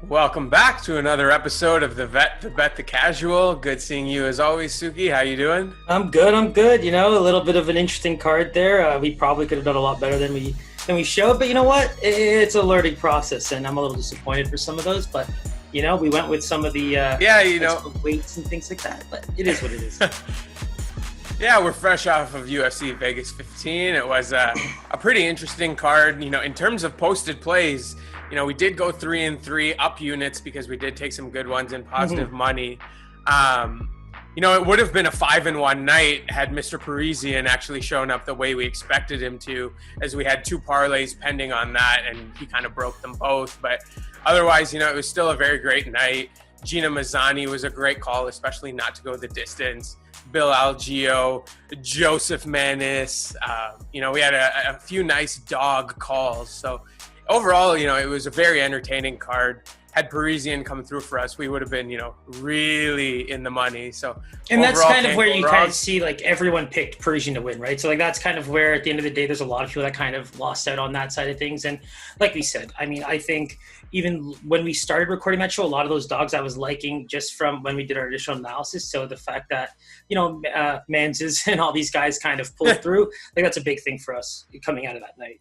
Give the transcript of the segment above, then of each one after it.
Welcome back to another episode of the Vet, the Bet, the Casual. Good seeing you as always, Suki. How you doing? I'm good. I'm good. You know, a little bit of an interesting card there. We probably could have done a lot better than we showed, but you know what? It's a learning process, and I'm a little disappointed for some of those. But you know, we went with some of the weights and things like that. But it is what it is. Yeah, we're fresh off of UFC Vegas 15. It was a pretty interesting card. You know, in terms of posted plays, you know, we did go 3-3 up units because we did take some good ones in positive money. You know, it would have been a 5-1 night had Mr. Parisian actually shown up the way we expected him to, as we had two parlays pending on that, and he kind of broke them both. But otherwise, you know, it was still a very great night. Gina Mazzani was a great call, especially not to go the distance. Bill Algeo, Joseph Manis. You know, we had a few nice dog calls. So overall, you know, it was a very entertaining card. Had Parisian come through for us, we would have been, you know, really in the money. So, and that's kind of where you kind of see, like, everyone picked Parisian to win, right? So, like, that's kind of where, at the end of the day, there's a lot of people that kind of lost out on that side of things. And like we said, I mean, I think even when we started recording that show, a lot of those dogs I was liking just from when we did our initial analysis. So the fact that, you know, Manses and all these guys kind of pulled through, like, that's a big thing for us coming out of that night.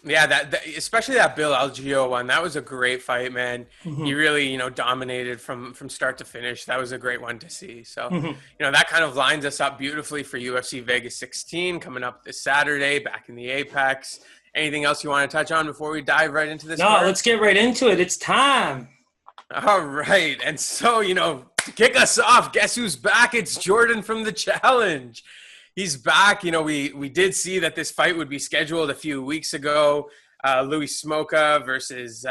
Yeah, that especially that Bill Algeo one, that was a great fight, man. He really, you know, dominated from start to finish. That was a great one to see. So, you know, that kind of lines us up beautifully for UFC Vegas 16 coming up this Saturday back in the Apex. Anything else you want to touch on before we dive right into this? No, let's get right into it. It's time. All right. And so, you know, to kick us off, guess who's back? It's Jordan from the Challenge. He's back. You know, we did see that this fight would be scheduled a few weeks ago. Luis Smolka versus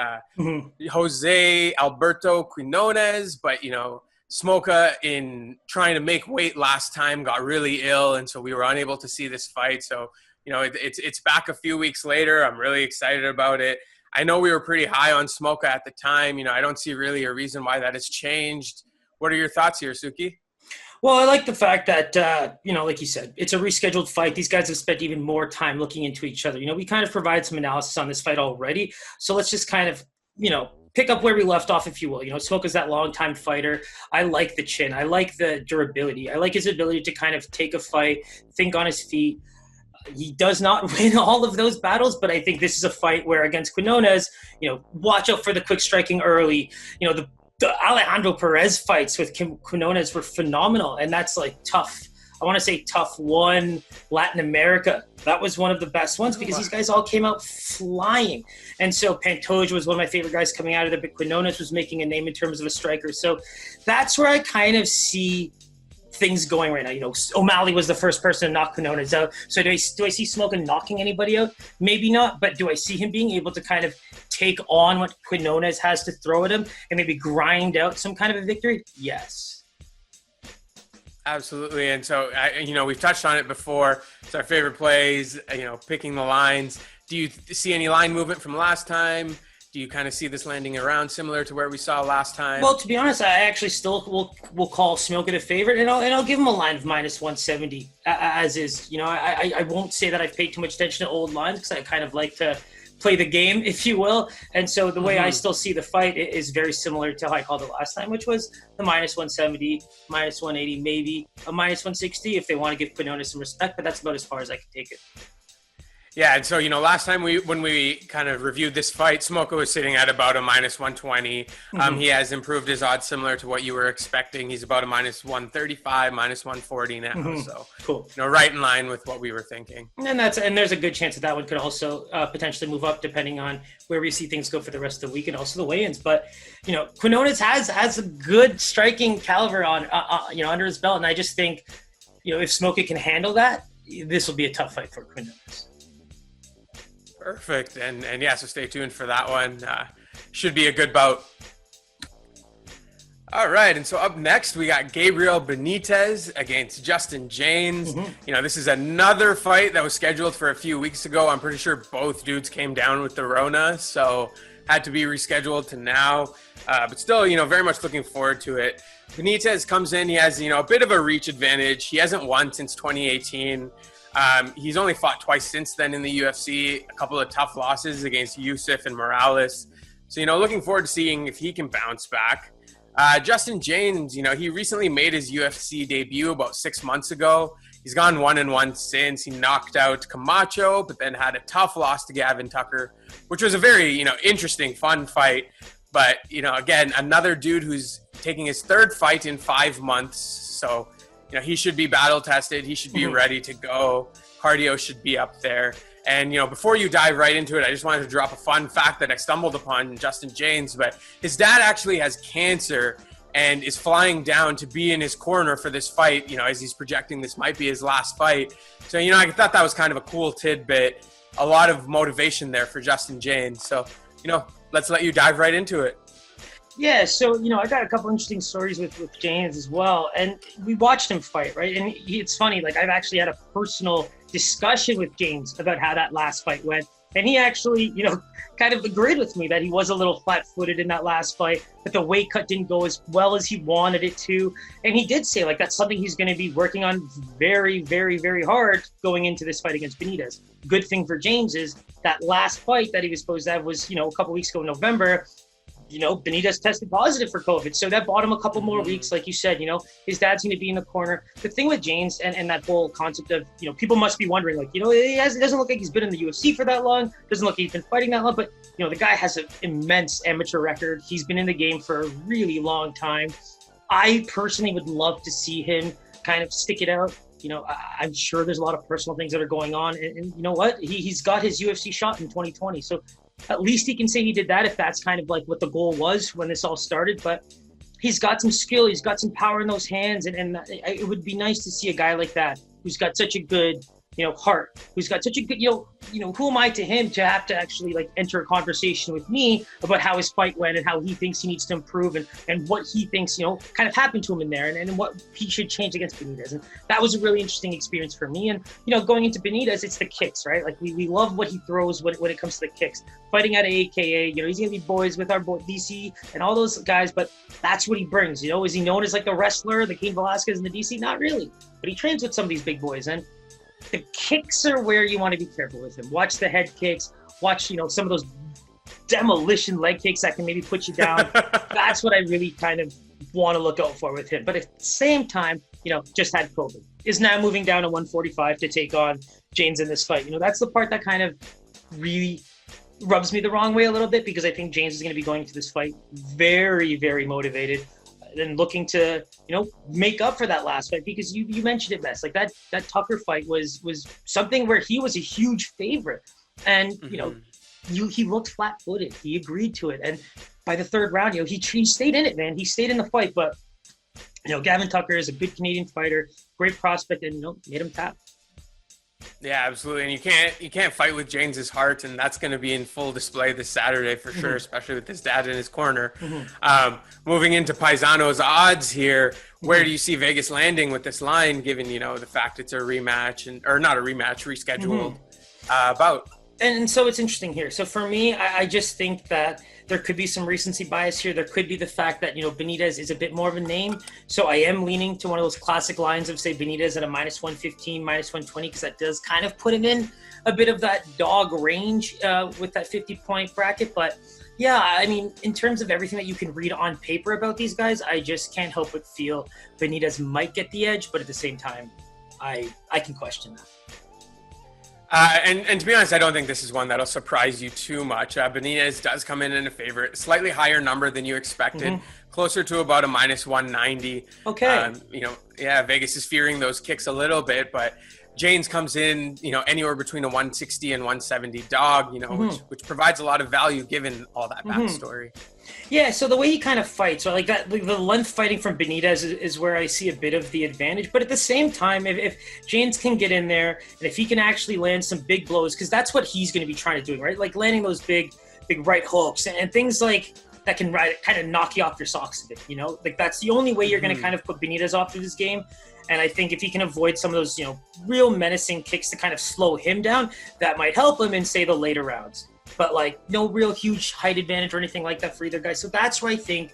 Jose Alberto Quinones. But, you know, Smolka, in trying to make weight last time, got really ill. And so we were unable to see this fight. So, you know, it's back a few weeks later. I'm really excited about it. I know we were pretty high on Smolka at the time. You know, I don't see really a reason why that has changed. What are your thoughts here, Suki? Well, I like the fact that, you know, like you said, it's a rescheduled fight. These guys have spent even more time looking into each other. You know, we kind of provide some analysis on this fight already. So let's just kind of, you know, pick up where we left off, if you will. You know, Smolka's that long-time fighter. I like the chin. I like the durability. I like his ability to kind of take a fight, think on his feet. He does not win all of those battles, but I think this is a fight where against Quinones, you know, watch out for the quick striking early. You know, the Alejandro Perez fights with Quinones were phenomenal, and that's like tough. I want to say tough one Latin America. That was one of the best ones because these guys all came out flying. And so Pantoja was one of my favorite guys coming out of there, but Quinones was making a name in terms of a striker. So that's where I kind of see things going right now. You know, O'Malley was the first person to knock Quinones out. So do I see Smolka knocking anybody out? Maybe not, but do I see him being able to kind of take on what Quinones has to throw at him and maybe grind out some kind of a victory? Yes. Absolutely. And so, you know, we've touched on it before. It's our favorite plays, you know, picking the lines. Do you see any line movement from last time? Do you kind of see this landing around similar to where we saw last time? Well, to be honest, I actually still will call Smolka the favorite, and I'll give him a line of minus 170 as is. You know, I won't say that I've paid too much attention to old lines because I kind of like to play the game, if you will. And so the way I still see the fight is very similar to how I called it last time, which was the minus 170, minus 180, maybe a minus 160 if they want to give Quinones some respect, but that's about as far as I can take it. Yeah, and so, you know, last time when we kind of reviewed this fight, Smolka was sitting at about a minus 120. He has improved his odds similar to what you were expecting. He's about a minus 135, minus 140 now. So, cool. You know, right in line with what we were thinking. And there's a good chance that one could also potentially move up depending on where we see things go for the rest of the week and also the weigh-ins. But, you know, Quinones has a good striking caliber on you know, under his belt, and I just think, you know, if Smolka can handle that, this will be a tough fight for Quinones. Perfect. And yeah, so stay tuned for that one. Should be a good bout. All right. And so up next, we got Gabriel Benitez against Justin Jaynes. You know, this is another fight that was scheduled for a few weeks ago. I'm pretty sure both dudes came down with the Rona, so had to be rescheduled to now. But still, you know, very much looking forward to it. Benitez comes in. He has, you know, a bit of a reach advantage. He hasn't won since 2018. He's only fought twice since then in the UFC, a couple of tough losses against Youssef and Morales. So, looking forward to seeing if he can bounce back. Justin Jaynes, he recently made his UFC debut about 6 months ago. He's gone 1-1 since. He knocked out Camacho, but then had a tough loss to Gavin Tucker, which was a very, interesting, fun fight. But, again, another dude who's taking his third fight in 5 months. So, he should be battle tested. He should be ready to go. Cardio should be up there. And, before you dive right into it, I just wanted to drop a fun fact that I stumbled upon Justin Jaynes. But his dad actually has cancer and is flying down to be in his corner for this fight, as he's projecting this might be his last fight. So, I thought that was kind of a cool tidbit. A lot of motivation there for Justin Jaynes. So, let's let you dive right into it. Yeah, so, I got a couple interesting stories with Jaynes as well. And we watched him fight, right? And it's funny, like, I've actually had a personal discussion with Jaynes about how that last fight went. And he actually, kind of agreed with me that he was a little flat-footed in that last fight, that the weight cut didn't go as well as he wanted it to. And he did say, like, that's something he's going to be working on very, very, very hard going into this fight against Benitez. Good thing for Jaynes is that last fight that he was supposed to have was, a couple weeks ago in November. Benitez tested positive for COVID. So that bought him a couple more weeks. Like you said, his dad's going to be in the corner. The thing with Jaynes and that whole concept of, people must be wondering, like, it doesn't look like he's been in the UFC for that long. Doesn't look like he's been fighting that long. But, the guy has an immense amateur record. He's been in the game for a really long time. I personally would love to see him kind of stick it out. I'm sure there's a lot of personal things that are going on. And you know what? He's got his UFC shot in 2020. So at least he can say he did that if that's kind of like what the goal was when this all started. But he's got some skill. He's got some power in those hands. And it would be nice to see a guy like that who's got such a good, heart, who's got such a good, who am I to him to have to actually like enter a conversation with me about how his fight went and how he thinks he needs to improve and what he thinks, kind of happened to him in there and what he should change against Benitez. And that was a really interesting experience for me. And, going into Benitez, it's the kicks, right? Like we love what he throws when it comes to the kicks. Fighting at AKA, he's going to be boys with our boy DC and all those guys, but that's what he brings, Is he known as like the wrestler, the Cain Velasquez in the DC? Not really, but he trains with some of these big boys. And the kicks are where you want to be careful with him. Watch the head kicks. Watch, some of those demolition leg kicks that can maybe put you down. That's what I really kind of want to look out for with him. But at the same time, just had COVID. Is now moving down to 145 to take on Jaynes in this fight. That's the part that kind of really rubs me the wrong way a little bit because I think Jaynes is going to be going to this fight very, very motivated and looking to, make up for that last fight because you mentioned it best. Like that Tucker fight was something where he was a huge favorite. And, he looked flat-footed. He agreed to it. And by the third round, he stayed in it, man. He stayed in the fight. But, Gavin Tucker is a good Canadian fighter, great prospect, and, made him tap. Yeah, absolutely. And you can't fight with Jaynes' heart, and that's going to be in full display this Saturday for sure, especially with his dad in his corner. Moving into Paisano's odds here, where do you see Vegas landing with this line, given, the fact it's a rematch, or not a rematch, rescheduled bout? And so it's interesting here. So for me, I just think that there could be some recency bias here. There could be the fact that, Benitez is a bit more of a name. So I am leaning to one of those classic lines of, say, Benitez at a minus 115, minus 120, because that does kind of put him in a bit of that dog range with that 50-point bracket. But yeah, I mean, in terms of everything that you can read on paper about these guys, I just can't help but feel Benitez might get the edge. But at the same time, I can question that. And to be honest, I don't think this is one that'll surprise you too much. Benitez does come in a favorite, slightly higher number than you expected, closer to about a minus 190. Okay. Vegas is fearing those kicks a little bit, but Jaynes comes in, anywhere between a 160 and 170 dog, which provides a lot of value given all that backstory. Yeah, so the way he kind of fights, right, like that, the length fighting from Benitez is where I see a bit of the advantage. But at the same time, if Jaynes can get in there and if he can actually land some big blows, because that's what he's going to be trying to do, right? Like landing those big right hooks and things like that can kind of knock you off your socks a bit, Like that's the only way you're going to kind of put Benitez off of this game. And I think if he can avoid some of those, real menacing kicks to kind of slow him down, that might help him in, say, the later rounds. But, no real huge height advantage or anything like that for either guy. So that's where I think,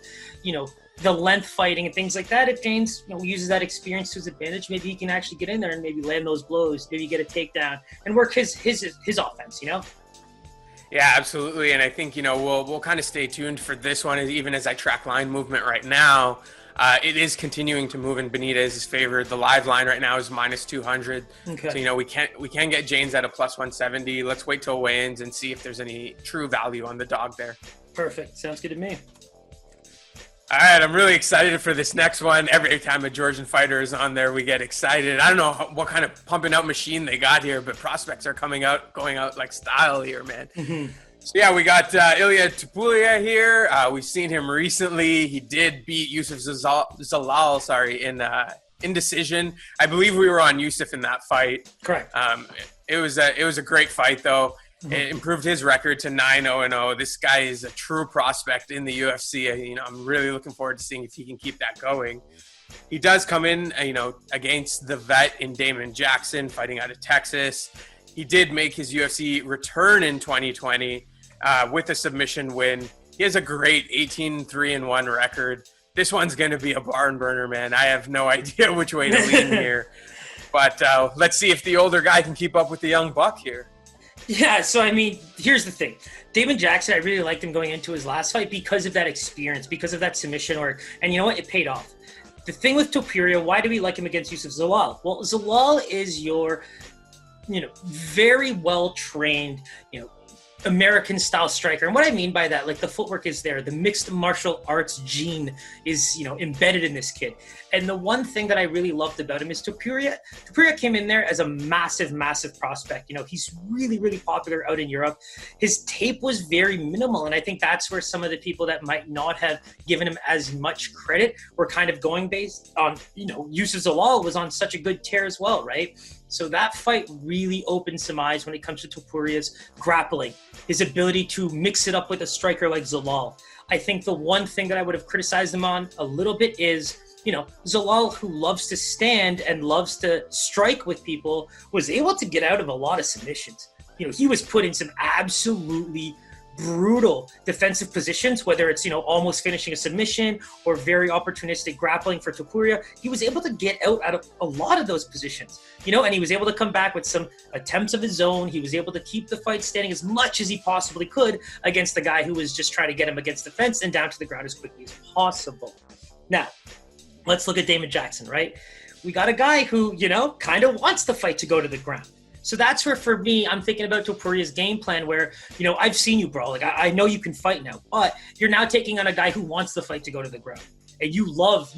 the length fighting and things like that, if Jaynes, uses that experience to his advantage, maybe he can actually get in there and maybe land those blows, maybe get a takedown and work his offense, Yeah, absolutely. And I think, we'll kind of stay tuned for this one, even as I track line movement right now. It is continuing to move in Benitez's favor. The live line right now is -200. Okay. So, we can get Jaynes at a +170. Let's wait till weigh-ins and see if there's any true value on the dog there. Perfect. Sounds good to me. All right, I'm really excited for this next one. Every time a Georgian fighter is on there, we get excited. I don't know what kind of pumping out machine they got here, but prospects are going out like style here, man. Mm-hmm. So yeah, we got Ilia Topuria here. We've seen him recently. He did beat Yusuf Zalal, in decision. I believe we were on Yusuf in that fight. Correct. It was a great fight though. It improved his record to 9-0-0. This guy is a true prospect in the UFC. I'm really looking forward to seeing if he can keep that going. He does come in, against the vet in Damon Jackson, fighting out of Texas. He did make his UFC return in 2020 with a submission win. He has a great 18-3-1 record. This one's going to be a barn burner, man. I have no idea which way to lean here. But let's see if the older guy can keep up with the young buck here. Yeah, so here's the thing. Damon Jackson, I really liked him going into his last fight because of that experience, because of that submission work. And you know what? It paid off. The thing with Topuria, why do we like him against Yusuf Zalal? Well, Zalal is your, very well-trained, American-style striker. And what I mean by that, like the footwork is there. The mixed martial arts gene is, embedded in this kid. And the one thing that I really loved about him is Topuria. Topuria came in there as a massive, massive prospect. He's really, really popular out in Europe. His tape was very minimal. And I think that's where some of the people that might not have given him as much credit were kind of going based on, Yusuf Zalal was on such a good tear as well, right? So that fight really opened some eyes when it comes to Topuria's grappling, his ability to mix it up with a striker like Zalal. I think the one thing that I would have criticized him on a little bit is, Zalal, who loves to stand and loves to strike with people, was able to get out of a lot of submissions. He was put in some absolutely brutal defensive positions, whether it's, almost finishing a submission or very opportunistic grappling for Topuria. He was able to get out of a lot of those positions, and he was able to come back with some attempts of his own. He was able to keep the fight standing as much as he possibly could against the guy who was just trying to get him against the fence and down to the ground as quickly as possible. Now, let's look at Damon Jackson, right? We got a guy who, kind of wants the fight to go to the ground. So that's where, for me, I'm thinking about Topuria's game plan where, I've seen you, bro. Like, I know you can fight now, but you're now taking on a guy who wants the fight to go to the ground. And you love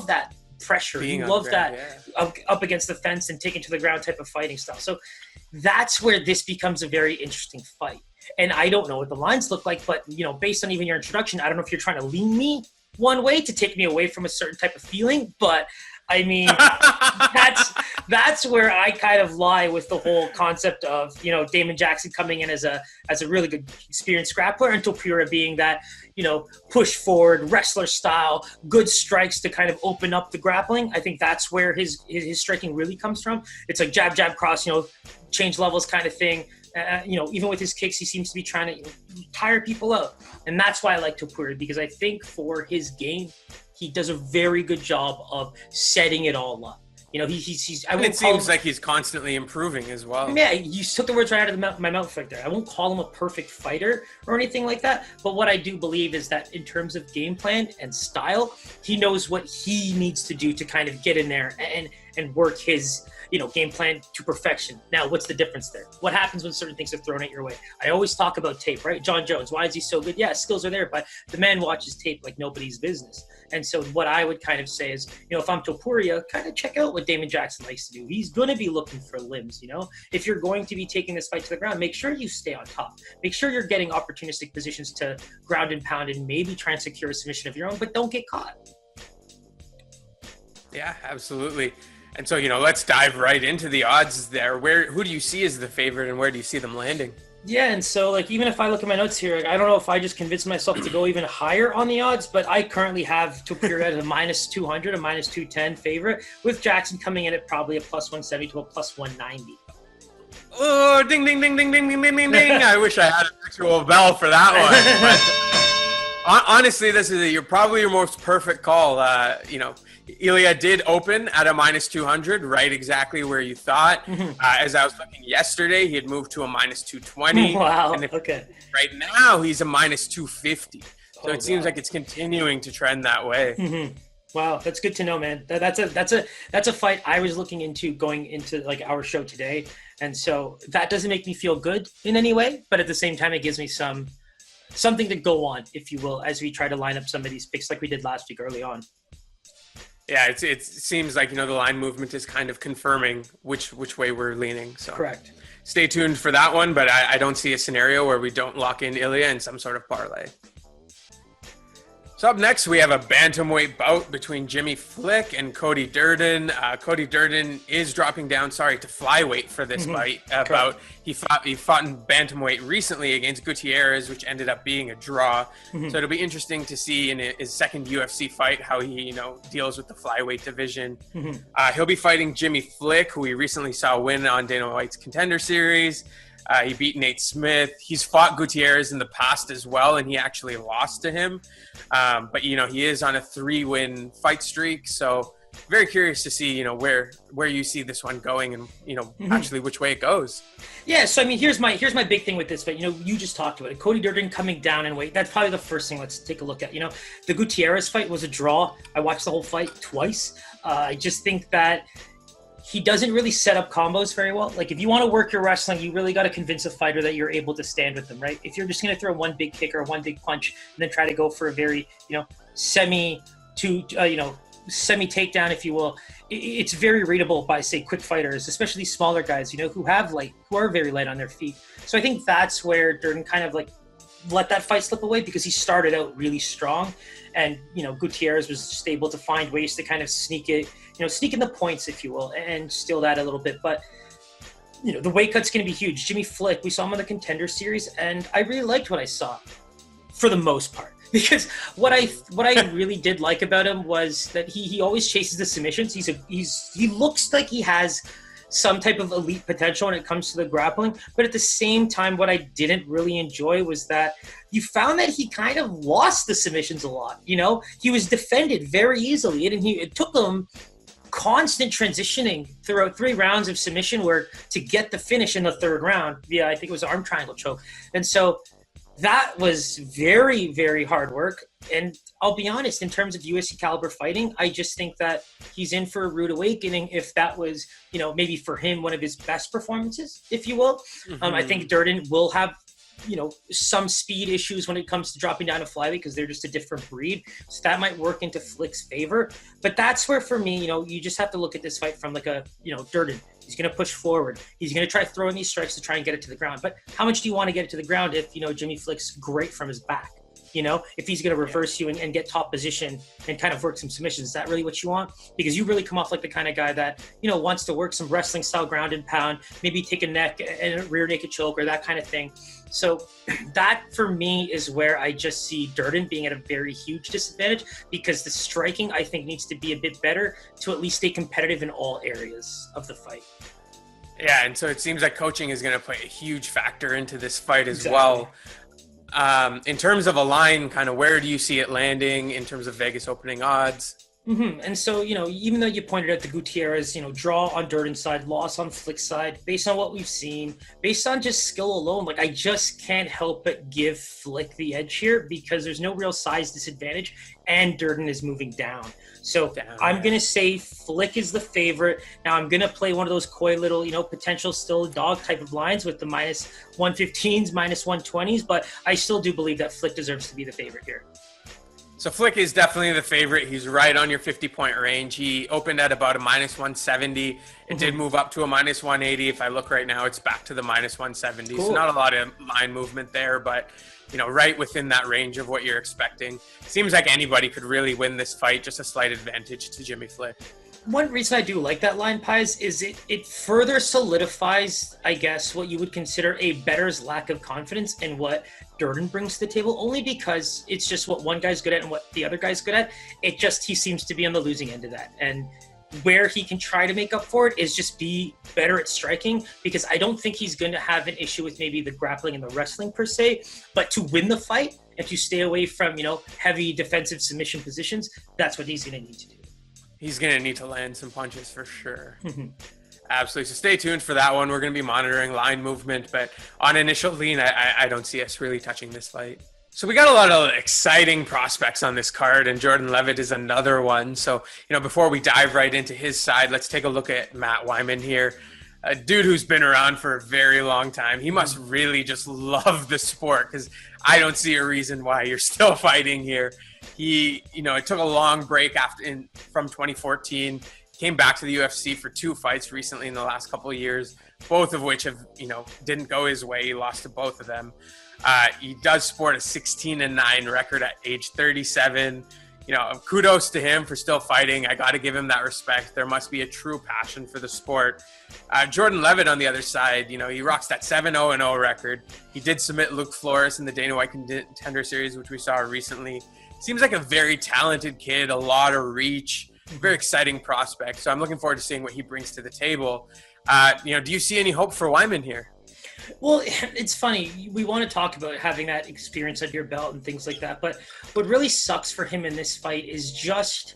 that pressure. You love that up against the fence and taking to the ground type of fighting style. So that's where this becomes a very interesting fight. And I don't know what the lines look like, but, based on even your introduction, I don't know if you're trying to lean me one way to take me away from a certain type of feeling, but that's where I kind of lie with the whole concept of, Damon Jackson coming in as a really good experienced grappler, and Topuria being that, push forward, wrestler style, good strikes to kind of open up the grappling. I think that's where his striking really comes from. It's like jab, jab, cross, change levels kind of thing. Even with his kicks, he seems to be trying to tire people out. And that's why I like Topuria, because I think for his game, he does a very good job of setting it all up. He's. It seems like he's constantly improving as well. Yeah, you took the words right out of my mouth right there. I won't call him a perfect fighter or anything like that. But what I do believe is that in terms of game plan and style, he knows what he needs to do to kind of get in there and work his game plan to perfection. Now, what's the difference there? What happens when certain things are thrown at your way? I always talk about tape, right? John Jones, why is he so good? Yeah, skills are there, but the man watches tape like nobody's business. And so what I would kind of say is, if I'm Topuria, kind of check out what Damon Jackson likes to do. He's going to be looking for limbs, If you're going to be taking this fight to the ground, make sure you stay on top. Make sure you're getting opportunistic positions to ground and pound and maybe try and secure a submission of your own, but don't get caught. Yeah, absolutely. And so, let's dive right into the odds there. Who do you see as the favorite and where do you see them landing? Yeah, and so, even if I look at my notes here, I don't know if I just convinced myself to go even higher on the odds, but I currently have Topuria as a -200, a -210 favorite, with Jackson coming in at probably a +170 to a +190. Oh, ding, ding, ding, ding, ding, ding, ding, ding, ding. I wish I had an actual bell for that one. Honestly, you're probably your most perfect call. Ilia did open at a minus 200, right exactly where you thought. As I was looking yesterday, he had moved to a minus 220. Wow. And Okay. right now, he's a minus 250. So it seems like it's continuing to trend that way. Wow, that's good to know, man. That's a fight I was looking into going into like our show today, and so that doesn't make me feel good in any way, but at the same time, it gives me something to go on, if you will, as we try to line up some of these picks like we did last week early on. Yeah, it seems like the line movement is kind of confirming which way we're leaning. So correct. Stay tuned for that one, but I don't see a scenario where we don't lock in Ilia in some sort of parlay. So up next, we have a bantamweight bout between Jimmy Flick and Cody Durden. Cody Durden is dropping down, to flyweight for this fight. He fought in bantamweight recently against Gutierrez, which ended up being a draw. So it'll be interesting to see in his second UFC fight how he deals with the flyweight division. He'll be fighting Jimmy Flick, who we recently saw win on Dana White's Contender Series. He beat Nate Smith. He's fought Gutierrez in the past as well, and he actually lost to him. But he is on a 3-win fight streak. So very curious to see, where you see this one going and, actually which way it goes. Yeah. So, here's my big thing with this fight. You just talked about it. Cody Durden coming down in weight. That's probably the first thing let's take a look at. The Gutierrez fight was a draw. I watched the whole fight twice. I just think that he doesn't really set up combos very well. Like, if you want to work your wrestling, you really got to convince a fighter that you're able to stand with them, right? If you're just going to throw one big kick or one big punch and then try to go for a very, semi takedown, if you will, it's very readable by, say, quick fighters, especially smaller guys, who are very light on their feet. So I think that's where Durden kind of let that fight slip away, because he started out really strong, and Gutierrez was just able to find ways to kind of sneak in the points, if you will, and steal that a little bit. But the weight cut's going to be huge. Jimmy Flick, we saw him on the Contender Series, and I really liked what I saw for the most part, because what I really did like about him was that he always chases the submissions. He looks like he has some type of elite potential when it comes to the grappling. But at the same time, what I didn't really enjoy was that you found that he kind of lost the submissions a lot. He was defended very easily, and it took him constant transitioning throughout 3 rounds of submission work to get the finish in the 3rd round via, I think it was an arm triangle choke. And so that was very, very hard work. And I'll be honest, in terms of UFC caliber fighting, I just think that he's in for a rude awakening if that was, maybe for him, one of his best performances, if you will. I think Durden will have, some speed issues when it comes to dropping down a flyweight, because they're just a different breed. So that might work into Flick's favor. But that's where, for me, you just have to look at this fight from Durden. He's going to push forward. He's going to try throwing these strikes to try and get it to the ground. But how much do you want to get it to the ground if, Jimmy Flick's great from his back? If he's going to reverse you and get top position and kind of work some submissions, is that really what you want? Because you really come off like the kind of guy that, wants to work some wrestling style ground and pound, maybe take a neck and a rear naked choke or that kind of thing. So that, for me, is where I just see Durden being at a very huge disadvantage, because the striking, I think, needs to be a bit better to at least stay competitive in all areas of the fight. Yeah, and so it seems like coaching is going to play a huge factor into this fight as well. In terms of a line, kind of where do you see it landing in terms of Vegas opening odds? And so, even though you pointed out the Gutierrez, draw on Durden's side, loss on Flick's side, based on what we've seen, based on just skill alone, I just can't help but give Flick the edge here, because there's no real size disadvantage and Durden is moving down. So I'm going to say Flick is the favorite. Now I'm going to play one of those coy little, potential still dog type of lines with the minus 115s, minus 120s, but I still do believe that Flick deserves to be the favorite here. So Flick is definitely the favorite. He's right on your 50-point range. He opened at about a minus 170. It did move up to a minus 180. If I look right now, it's back to the minus 170. Cool. So not a lot of line movement there, but right within that range of what you're expecting. Seems like anybody could really win this fight. Just a slight advantage to Jimmy Flick. One reason I do like that line, Pies, is it further solidifies, I guess, what you would consider a bettor's lack of confidence in what Durden brings to the table, only because it's just what one guy's good at and what the other guy's good at. He seems to be on the losing end of that. And where he can try to make up for it is just be better at striking, because I don't think he's going to have an issue with maybe the grappling and the wrestling per se, but to win the fight, if you stay away from, heavy defensive submission positions, that's what he's going to need to do. He's going to need to land some punches for sure. Absolutely. So stay tuned for that one. We're going to be monitoring line movement, but on initial lean, I don't see us really touching this fight. So we got a lot of exciting prospects on this card, and Jordan Leavitt is another one. So, before we dive right into his side, let's take a look at Matt Wiman here. A dude who's been around for a very long time. He must really just love the sport, because I don't see a reason why you're still fighting here. He, it took a long break from 2014, came back to the UFC for 2 fights recently in the last couple of years, both of which have, didn't go his way. He lost to both of them. He does sport a 16-9 record at age 37. Kudos to him for still fighting. I got to give him that respect. There must be a true passion for the sport. Jordan Leavitt on the other side, he rocks that 7-0-0 record. He did submit Luke Flores in the Dana White Contender Series, which we saw recently. Seems like a very talented kid, a lot of reach, very exciting prospect. So I'm looking forward to seeing what he brings to the table. Do you see any hope for Wiman here? Well, it's funny. We want to talk about having that experience under your belt and things like that. But what really sucks for him in this fight is just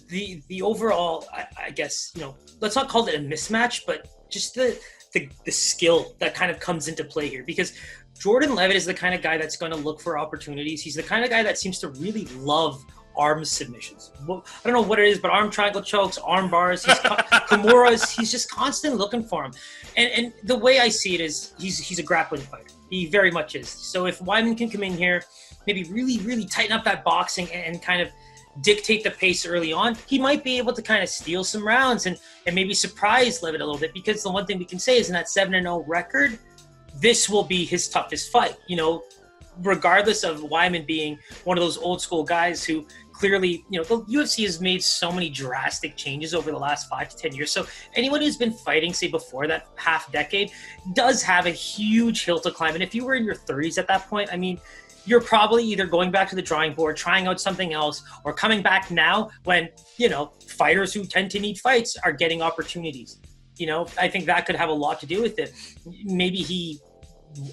the overall, I guess, let's not call it a mismatch, but just the skill that kind of comes into play here. Because Jordan Leavitt is the kind of guy that's going to look for opportunities. He's the kind of guy that seems to really love arm submissions. Well, I don't know what it is, but arm triangle chokes, arm bars, Kimuras, he's just constantly looking for him. And the way I see it is he's a grappling fighter. He very much is. So if Wiman can come in here, maybe really, really tighten up that boxing and kind of dictate the pace early on, he might be able to kind of steal some rounds and maybe surprise Leavitt a little bit, because the one thing we can say is in that 7-0 record, this will be his toughest fight. Regardless of Wiman being one of those old school guys who clearly, the UFC has made so many drastic changes over the last 5 to 10 years. So anyone who's been fighting, say, before that half decade does have a huge hill to climb. And if you were in your 30s at that point, you're probably either going back to the drawing board, trying out something else, or coming back now when, fighters who tend to need fights are getting opportunities. I think that could have a lot to do with it. Maybe he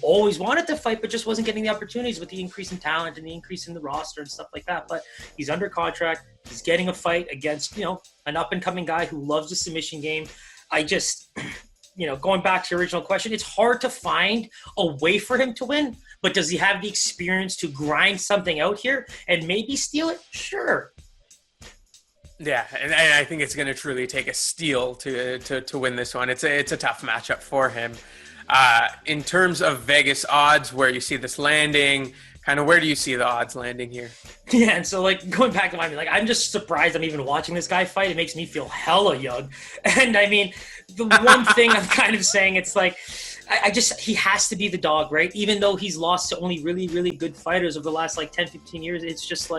always wanted to fight, but just wasn't getting the opportunities with the increase in talent and the increase in the roster and stuff like that. But he's under contract. He's getting a fight against, an up-and-coming guy who loves the submission game. I just, going back to your original question, it's hard to find a way for him to win, but does he have the experience to grind something out here and maybe steal it? Sure. Yeah, and I think it's going to truly take a steal to win this one. It's a tough matchup for him. In terms of Vegas odds, where you see this landing, kind of where do you see the odds landing here? Yeah, and so going back to I'm just surprised I'm even watching this guy fight. It makes me feel hella young. And the one thing I'm kind of saying, it's he has to be the dog, right? Even though he's lost to only really, really good fighters over the last 10, 15 years, it's just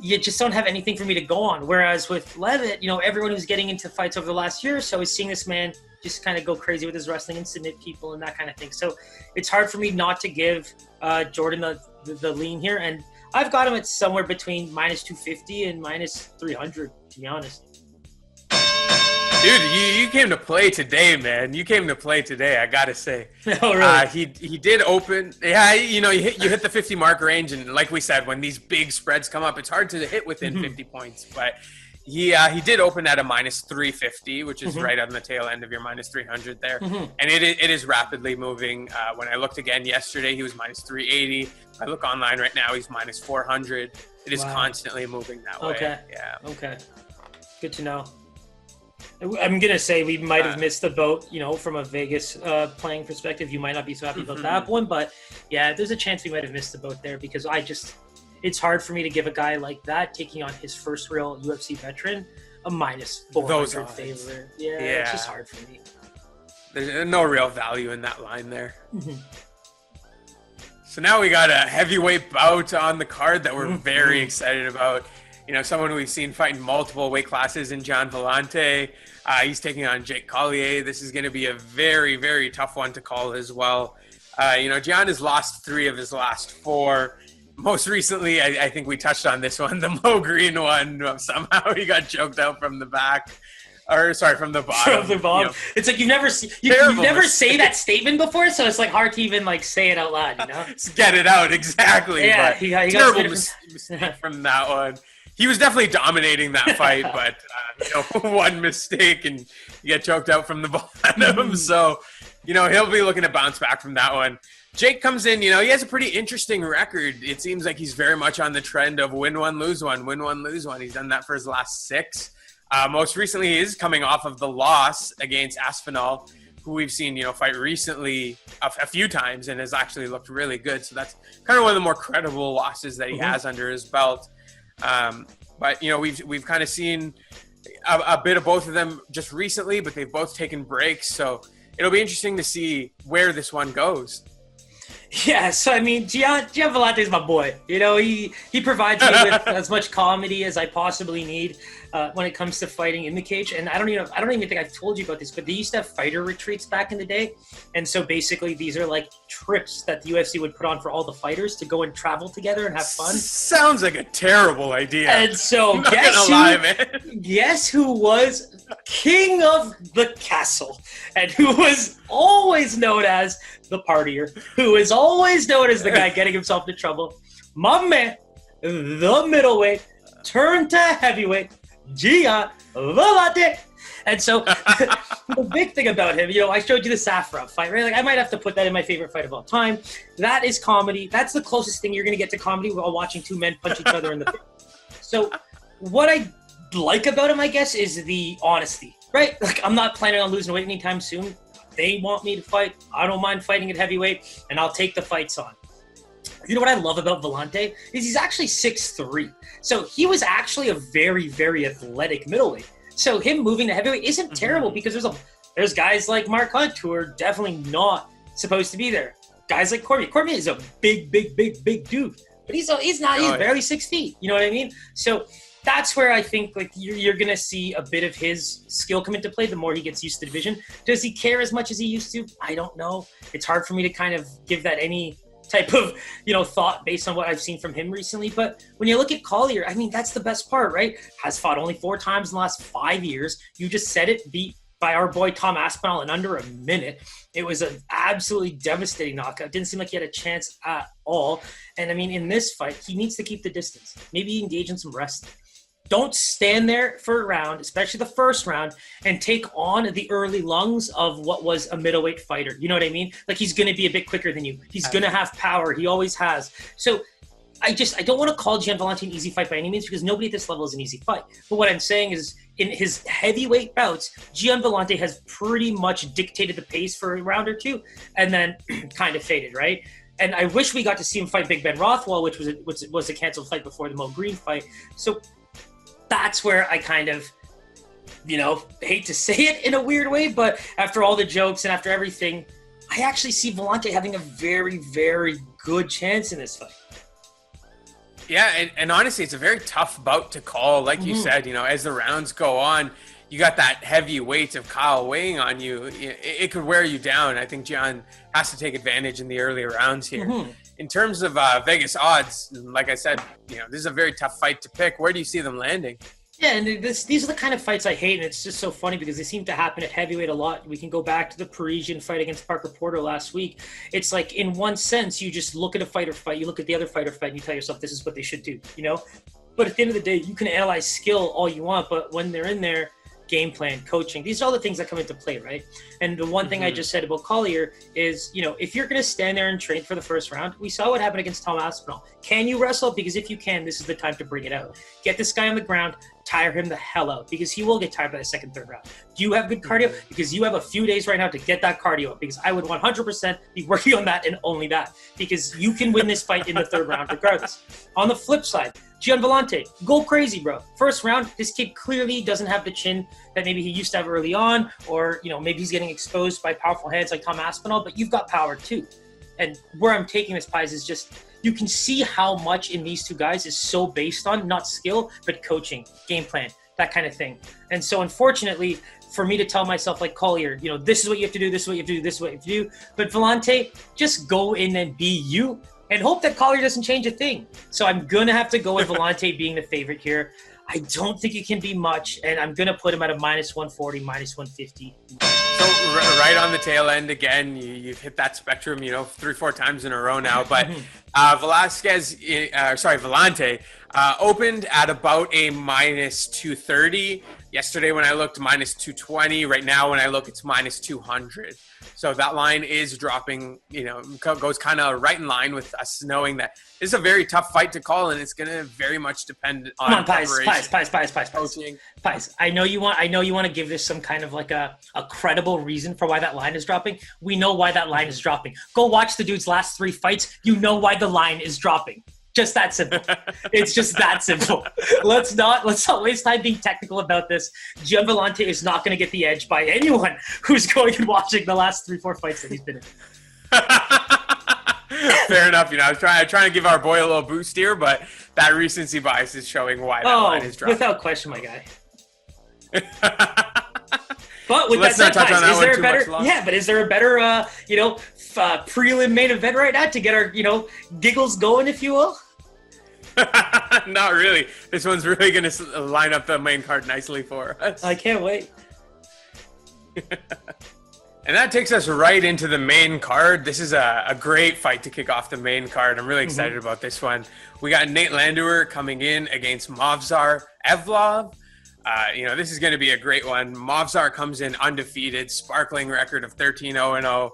you just don't have anything for me to go on. Whereas with Leavitt, everyone who's getting into fights over the last year or so is seeing this man just kind of go crazy with his wrestling and submit people and that kind of thing. So it's hard for me not to give Jordan the lean here. And I've got him at somewhere between minus 250 and minus 300, to be honest. Dude, you came to play today, man. You came to play today, I got to say. Oh, really? He did open. Yeah, you hit the 50 mark range. And like we said, when these big spreads come up, it's hard to hit within 50 points. But he did open at a minus 350, which is right on the tail end of your minus 300 there. And it is rapidly moving. When I looked again yesterday, he was minus 380. If I look online right now, he's minus 400. It is constantly moving that way. Okay. Yeah. Okay. Good to know. I'm going to say we might have missed the boat, from a Vegas playing perspective. You might not be so happy about that one, but yeah, there's a chance we might have missed the boat there, because it's hard for me to give a guy like that taking on his first real UFC veteran a minus 400 favorite. Yeah, it's just hard for me. There's no real value in that line there. So now we got a heavyweight bout on the card that we're very excited about. Someone we've seen fight in multiple weight classes in John Vellante. He's taking on Jake Collier. This is going to be a very, very tough one to call as well. John has lost 3 of his last 4. most recently, I think we touched on this one, the Mo Green one. Somehow he got choked out from the back. Or sorry, from the bottom. From the bottom. You know, it's like you've never say that statement before, so it's like hard to even like say it out loud, you know? Just get it out, exactly. Yeah, but he got terrible mistake from that one. He was definitely dominating that fight, but one mistake and you get choked out from the bottom. So, he'll be looking to bounce back from that one. Jake comes in, he has a pretty interesting record. It seems like he's very much on the trend of win one, lose one, win one, lose one. He's done that for his last 6. Most recently, he is coming off of the loss against Aspinall, who we've seen, fight recently a few times and has actually looked really good. So that's kind of one of the more credible losses that he has under his belt. But we've kind of seen a bit of both of them just recently, but they've both taken breaks. So it'll be interesting to see where this one goes. Yeah, so I mean, Gian Vellante is my boy. He provides me with as much comedy as I possibly need when it comes to fighting in the cage. And I don't even think I've told you about this, but they used to have fighter retreats back in the day. And so basically, these are like trips that the UFC would put on for all the fighters to go and travel together and have fun. Sounds like a terrible idea. And so guess who was king of the castle and who was always known as the partier, who is always known as the guy getting himself into trouble? My man, the middleweight, turned to heavyweight, Giga Chikadze. And so the big thing about him, I showed you the Safra fight, right? Like I might have to put that in my favorite fight of all time. That is comedy. That's the closest thing you're going to get to comedy while watching two men punch each other in the face. So what I like about him, I guess, is the honesty, right? Like I'm not planning on losing weight anytime soon. They want me to fight. I don't mind fighting at heavyweight, and I'll take the fights on. You know what I love about Vellante is he's actually 6'3". So he was actually a very, very athletic middleweight. So him moving to heavyweight isn't terrible because there's guys like Mark Hunt who are definitely not supposed to be there. Guys like Cormier. Cormier is a big dude, but he's barely 6 feet. You know what I mean? So that's where I think like you're going to see a bit of his skill come into play the more he gets used to the division. Does he care as much as he used to? I don't know. It's hard for me to kind of give that any type of, thought based on what I've seen from him recently. But when you look at Collier, I mean, that's the best part, right? Has fought only 4 times in the last 5 years. You just said it, beat by our boy Tom Aspinall in under a minute. It was an absolutely devastating knockout. Didn't seem like he had a chance at all. And I mean, in this fight, he needs to keep the distance. Maybe engage in some wrestling. Don't stand there for a round, especially the first round, and take on the early lungs of what was a middleweight fighter. You know what I mean? Like he's going to be a bit quicker than you. He's going to have power. He always has. So I don't want to call Gian Vellante an easy fight by any means because nobody at this level is an easy fight. But what I'm saying is in his heavyweight bouts, Gian Vellante has pretty much dictated the pace for a round or two and then kind of faded, right? And I wish we got to see him fight Big Ben Rothwell, which was a canceled fight before the Mo Green fight. So that's where I kind of, hate to say it in a weird way, but after all the jokes and after everything, I actually see Vellante having a very, very good chance in this fight. Yeah, and honestly, it's a very tough bout to call. Like you said, as the rounds go on, you got that heavy weight of Kyle weighing on you. It could wear you down. I think Gian has to take advantage in the early rounds here. In terms of Vegas odds, like I said, this is a very tough fight to pick. Where do you see them landing? Yeah, and these are the kind of fights I hate, and it's just so funny because they seem to happen at heavyweight a lot. We can go back to the Parisian fight against Parker Porter last week. It's like, in one sense, you just look at a fighter fight, you look at the other fighter fight, and you tell yourself this is what they should do, But at the end of the day, you can analyze skill all you want, but when they're in there, game plan, coaching, these are all the things that come into play, right? And the one thing I just said about Collier is, if you're going to stand there and train for the first round, we saw what happened against Tom Aspinall. Can you wrestle? Because if you can, this is the time to bring it out. Get this guy on the ground, tire him the hell out, because he will get tired by the second, third round. Do you have good cardio? Because you have a few days right now to get that cardio up, because I would 100% be working on that and only that, because you can win this fight in the third round regardless. On the flip side, Gian Vellante, go crazy, bro. First round, this kid clearly doesn't have the chin that maybe he used to have early on, or, maybe he's getting exposed by powerful hands like Tom Aspinall, but you've got power too. And where I'm taking this, Pies, is just you can see how much in these two guys is so based on not skill, but coaching, game plan, that kind of thing. And so unfortunately, for me to tell myself like Collier, this is what you have to do, this is what you have to do, this is what you have to do. But Vellante, just go in and be you. and hope that Collier doesn't change a thing. So I'm going to have to go with Vellante being the favorite here. I don't think it can be much, and I'm going to put him at a -140, -150. So right on the tail end again, you've hit that spectrum, 3-4 times in a row now. But Vellante opened at about a -230. Yesterday when I looked, -220. Right now when I look, it's -200. So that line is dropping, goes kind of right in line with us knowing that this is a very tough fight to call, and it's going to very much depend on. Come on, Pies. I know you want to give this some kind of like a credible reason for why that line is dropping. We know why that line is dropping. Go watch the dude's last 3 fights. You know why the line is dropping. Just that simple. It's just that simple. Let's not waste time being technical about this. Gian Vellante is not going to get the edge by anyone who's going and watching the last 3-4 fights that he's been in. Fair enough. I was trying to give our boy a little boost here, but that recency bias is showing why that line is dropping. Without question, my guy. But with that said, is there a better? Yeah, but is there a better, prelim main event right now to get our, giggles going, if you will? Not really. This one's really going to line up the main card nicely for us. I can't wait. And that takes us right into the main card. This is a great fight to kick off the main card. I'm really excited about this one. We got Nate Landwehr coming in against Movsar Evloev. This is going to be a great one. Movsar comes in undefeated, sparkling record of 13-0-0.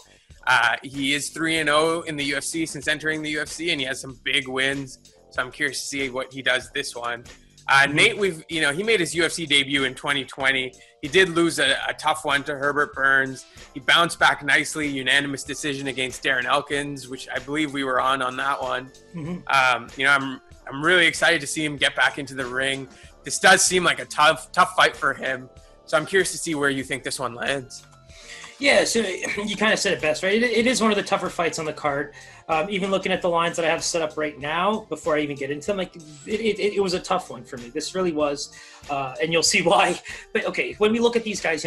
He is 3-0 in the UFC since entering the UFC, and he has some big wins. So I'm curious to see what he does this one. Nate, he made his UFC debut in 2020. He did lose a tough one to Herbert Burns. He bounced back nicely, unanimous decision against Darren Elkins, which I believe we were on that one. I'm really excited to see him get back into the ring. This does seem like a tough fight for him. So I'm curious to see where you think this one lands. Yeah, so you kind of said it best, right? It is one of the tougher fights on the card. Even looking at the lines that I have set up right now, before I even get into them, it was a tough one for me. This really was, and you'll see why. But okay, when we look at these guys,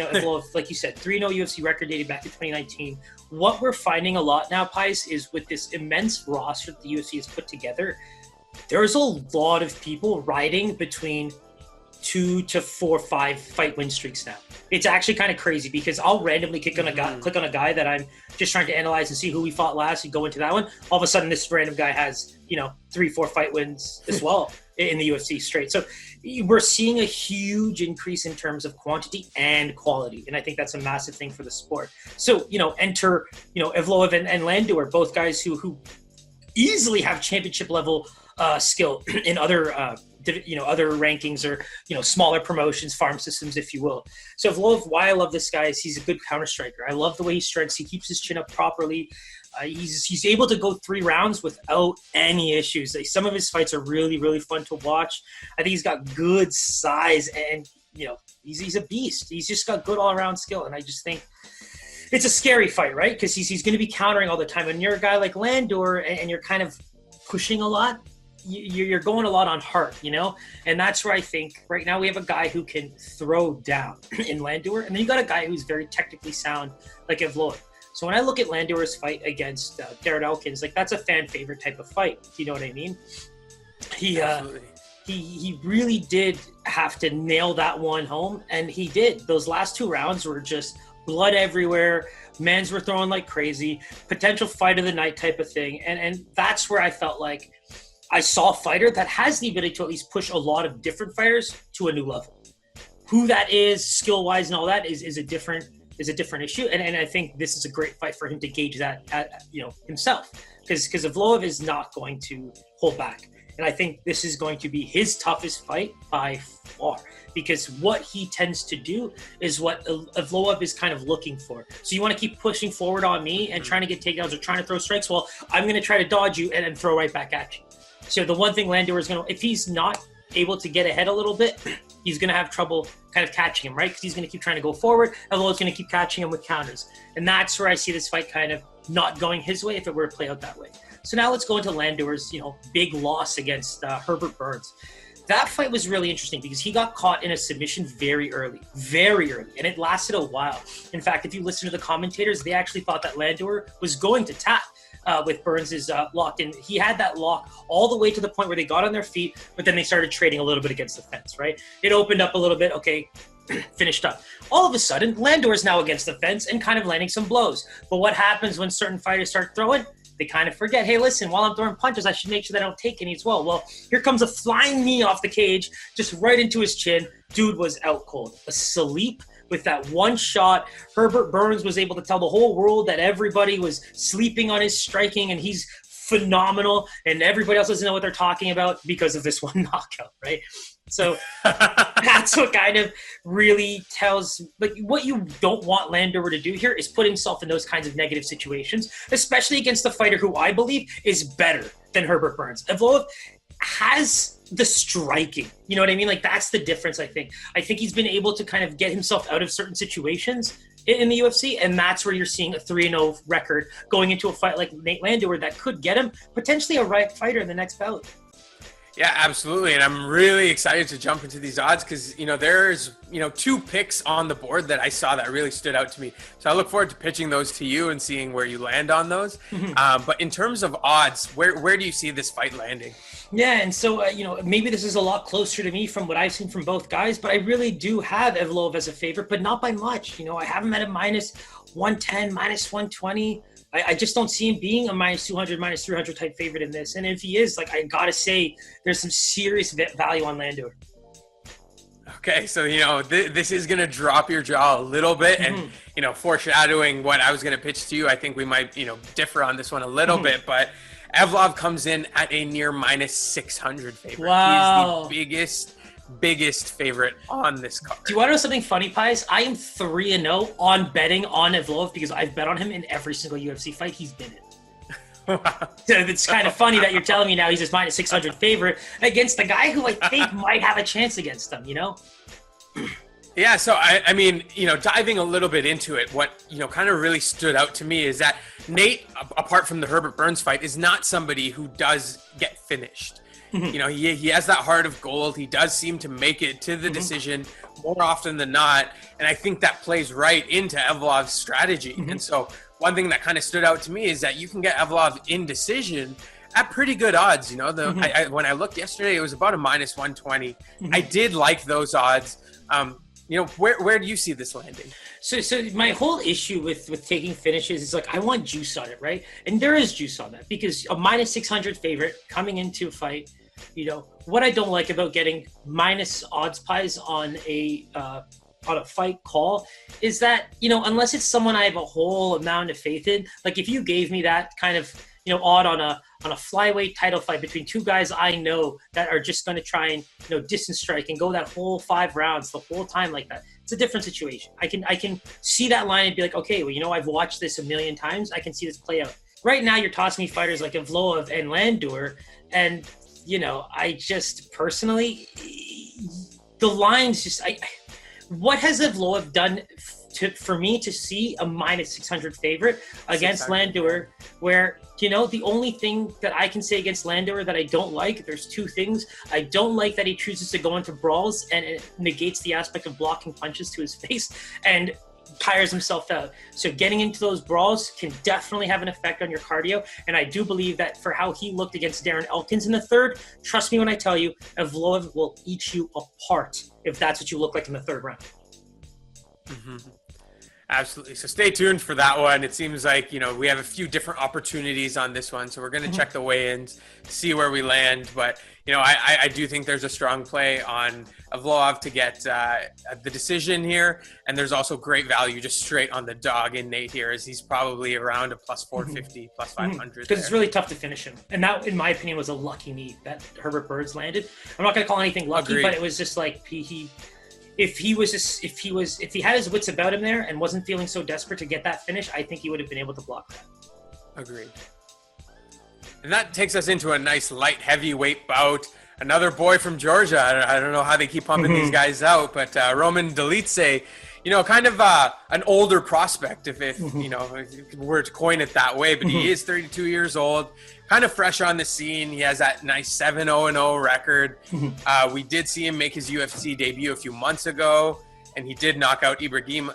like you said, 3-0 UFC record dating back to 2019. What we're finding a lot now, Pies, is with this immense roster that the UFC has put together, there's a lot of people riding between 2 to 4, 5 fight win streaks now. It's actually kind of crazy because I'll randomly click on a guy that I'm just trying to analyze and see who we fought last and go into that one. All of a sudden, this random guy has 3-4 fight wins as well in the UFC straight. So we're seeing a huge increase in terms of quantity and quality, and I think that's a massive thing for the sport. So enter Evloev and Landwehr, both guys who easily have championship level skill in other other rankings or smaller promotions, farm systems, if you will. So why I love this guy is he's a good counter striker. I love the way he strikes. He keeps his chin up properly. He's able to go 3 rounds without any issues. Some of his fights are really, really fun to watch. I think he's got good size and he's a beast. He's just got good all around skill, and I just think it's a scary fight, right? Because he's going to be countering all the time. And you're a guy like Landwehr and you're kind of pushing a lot. You're going a lot on heart, and that's where I think right now we have a guy who can throw down in Landwehr, and then you got a guy who's very technically sound like Evloev. So when I look at Landwehr's fight against Darren Elkins, that's a fan favorite type of fight. Do you know what I mean? He really did have to nail that one home, and he did. Those last 2 rounds were just blood everywhere. Mans were throwing like crazy. Potential fight of the night type of thing, and that's where I felt like I saw a fighter that has the ability to at least push a lot of different fighters to a new level. Who that is, skill-wise and all that, is a different issue. And I think this is a great fight for him to gauge that himself. Because Evloev is not going to hold back. And I think this is going to be his toughest fight by far. Because what he tends to do is what Evloev is kind of looking for. So you want to keep pushing forward on me and trying to get takedowns or trying to throw strikes? Well, I'm going to try to dodge you and then throw right back at you. So the one thing Landwehr is going to, if he's not able to get ahead a little bit, he's going to have trouble kind of catching him, right? Because he's going to keep trying to go forward. Evloev's going to keep catching him with counters. And that's where I see this fight kind of not going his way if it were to play out that way. So now let's go into Landwehr's, big loss against Herbert Burns. That fight was really interesting because he got caught in a submission very early, and it lasted a while. In fact, if you listen to the commentators, they actually thought that Landwehr was going to tap. with Burns is locked in. He had that lock all the way to the point where they got on their feet, but then they started trading a little bit against the fence, right? It opened up a little bit. Okay, finished up. All of a sudden, Landwehr is now against the fence and kind of landing some blows. But what happens when certain fighters start throwing? They kind of forget, hey, listen, while I'm throwing punches, I should make sure that I don't take any as well. Well, here comes a flying knee off the cage, just right into his chin. Dude was out cold. Asleep with that one shot. Herbert Burns was able to tell the whole world that everybody was sleeping on his striking, and he's phenomenal, and everybody else doesn't know what they're talking about because of this one knockout, right? So that's what kind of really tells, like, what you don't want Landwehr to do here is put himself in those kinds of negative situations, especially against a fighter who I believe is better than Herbert Burns. Evloev has the striking, you know what I mean? Like, that's the difference, I think. I think he's been able to kind of get himself out of certain situations in the UFC, and that's where you're seeing a 3-0 record going into a fight like Nate Landwehr that could get him potentially a right fighter in the next bout. Yeah, absolutely. And I'm really excited to jump into these odds because, there's, 2 picks on the board that I saw that really stood out to me. So I look forward to pitching those to you and seeing where you land on those. But in terms of odds, where do you see this fight landing? Yeah, and so, maybe this is a lot closer to me from what I've seen from both guys, but I really do have Evloev as a favorite, but not by much. I have him at a minus 110, minus 120. I just don't see him being a minus 200, minus 300 type favorite in this. And if he is, I got to say, there's some serious value on Landwehr. Okay, so, this is going to drop your jaw a little bit. And, foreshadowing what I was going to pitch to you, I think we might, differ on this one a little bit. But Evloev comes in at a near minus 600 favorite. Wow. He's the biggest favorite on this card. Do you want to know something funny, Pies? I am 3-0 on betting on Evloev because I've bet on him in every single UFC fight he's been in. So it's kind of funny that you're telling me now he's just minus 600 favorite against the guy who I think might have a chance against him, Yeah, so I mean, diving a little bit into it, what, kind of really stood out to me is that Nate, apart from the Herbert Burns fight, is not somebody who does get finished. He has that heart of gold. He does seem to make it to the decision more often than not. And I think that plays right into Evloev's strategy. And so one thing that kind of stood out to me is that you can get Evloev in decision at pretty good odds. When I looked yesterday, it was about a minus 120. I did like those odds. Where do you see this landing? So my whole issue with taking finishes is I want juice on it, right? And there is juice on that because a minus 600 favorite coming into a fight, what I don't like about getting minus odds pies on a fight call is that, unless it's someone I have a whole amount of faith in, if you gave me that kind of, odd on a flyweight title fight between 2 guys I know that are just going to try and, distance strike and go that whole 5 rounds the whole time like that. It's a different situation. I can see that line and be like, okay, well, I've watched this a million times. I can see this play out. Right now, you're tossing me fighters like Evloev and Landwehr, and I just personally, the lines just, what has Evloev done for me to see a minus 600 favorite against Landwehr, where, the only thing that I can say against Landwehr that I don't like, there's 2 things. I don't like that he chooses to go into brawls and it negates the aspect of blocking punches to his face and tires himself out. So getting into those brawls can definitely have an effect on your cardio. And I do believe that for how he looked against Darren Elkins in the 3rd, trust me when I tell you, Evloev will eat you apart if that's what you look like in the 3rd round. Absolutely. So stay tuned for that one. It seems like, we have a few different opportunities on this one. So we're going to check the weigh-ins, see where we land. But, I do think there's a strong play on Evloev to get the decision here. And there's also great value just straight on the dog in Nate here, as he's probably around a plus 450, plus 500. Because it's really tough to finish him. And that, in my opinion, was a lucky knee that Herbert Burns landed. I'm not going to call anything lucky, but it was just like if he had his wits about him there and wasn't feeling so desperate to get that finish, I think he would have been able to block that. Agreed. And that takes us into a nice light heavyweight bout. Another boy from Georgia. I don't know how they keep pumping these guys out, but Roman Dolidze, kind of an older prospect, if we're to coin it that way, but he is 32 years old, kind of fresh on the scene. He has that nice 7-0-0 record. We did see him make his UFC debut a few months ago, and he did knock out Ibragimov.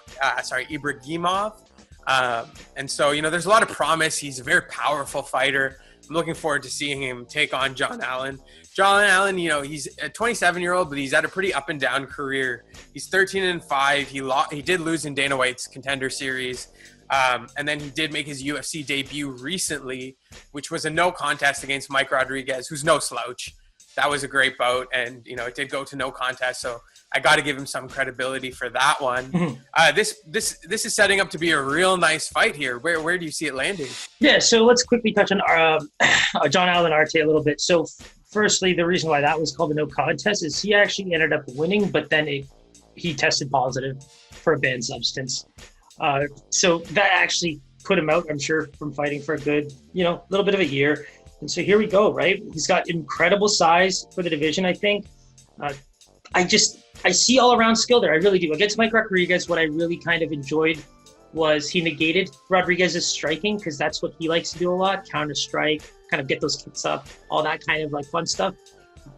And so, there's a lot of promise. He's a very powerful fighter. I'm looking forward to seeing him take on John Allan. John Allan, he's a 27-year-old, but he's had a pretty up and down career. He's 13-5. He did lose in Dana White's Contender Series. And then he did make his UFC debut recently, which was a no contest against Mike Rodriguez, who's no slouch. That was a great bout, and it did go to no contest, so I got to give him some credibility for that one. This is setting up to be a real nice fight here. Where do you see it landing? Yeah, so let's quickly touch on John Allan Arte a little bit. So firstly, the reason why that was called a no contest is he actually ended up winning, but then he tested positive for a banned substance. So that actually put him out, I'm sure, from fighting for a good, little bit of a year. And so here we go, right? He's got incredible size for the division, I think. I see all around skill there. I really do. Against Mike Rodriguez, what I really kind of enjoyed was he negated Rodriguez's striking, because that's what he likes to do a lot. Counter strike, kind of get those kicks up, all that kind of like fun stuff.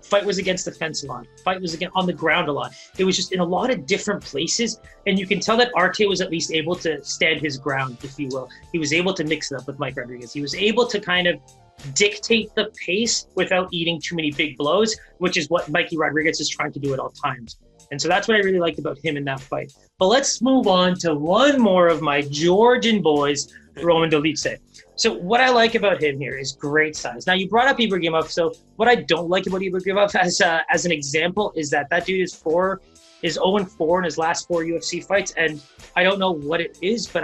Fight was against the fence a lot. Fight was again on the ground a lot. It was just in a lot of different places. And you can tell that Arte was at least able to stand his ground, if you will. He was able to mix it up with Mike Rodriguez. He was able to kind of dictate the pace without eating too many big blows, which is what Mikey Rodriguez is trying to do at all times. And so that's what I really liked about him in that fight. But let's move on to one more of my Georgian boys, Roman Dolidze. So what I like about him here is great size. Now, you brought up Ibragimov. So what I don't like about Ibragimov as an example is that dude is 0-4 in his last 4 UFC fights. And I don't know what it is, but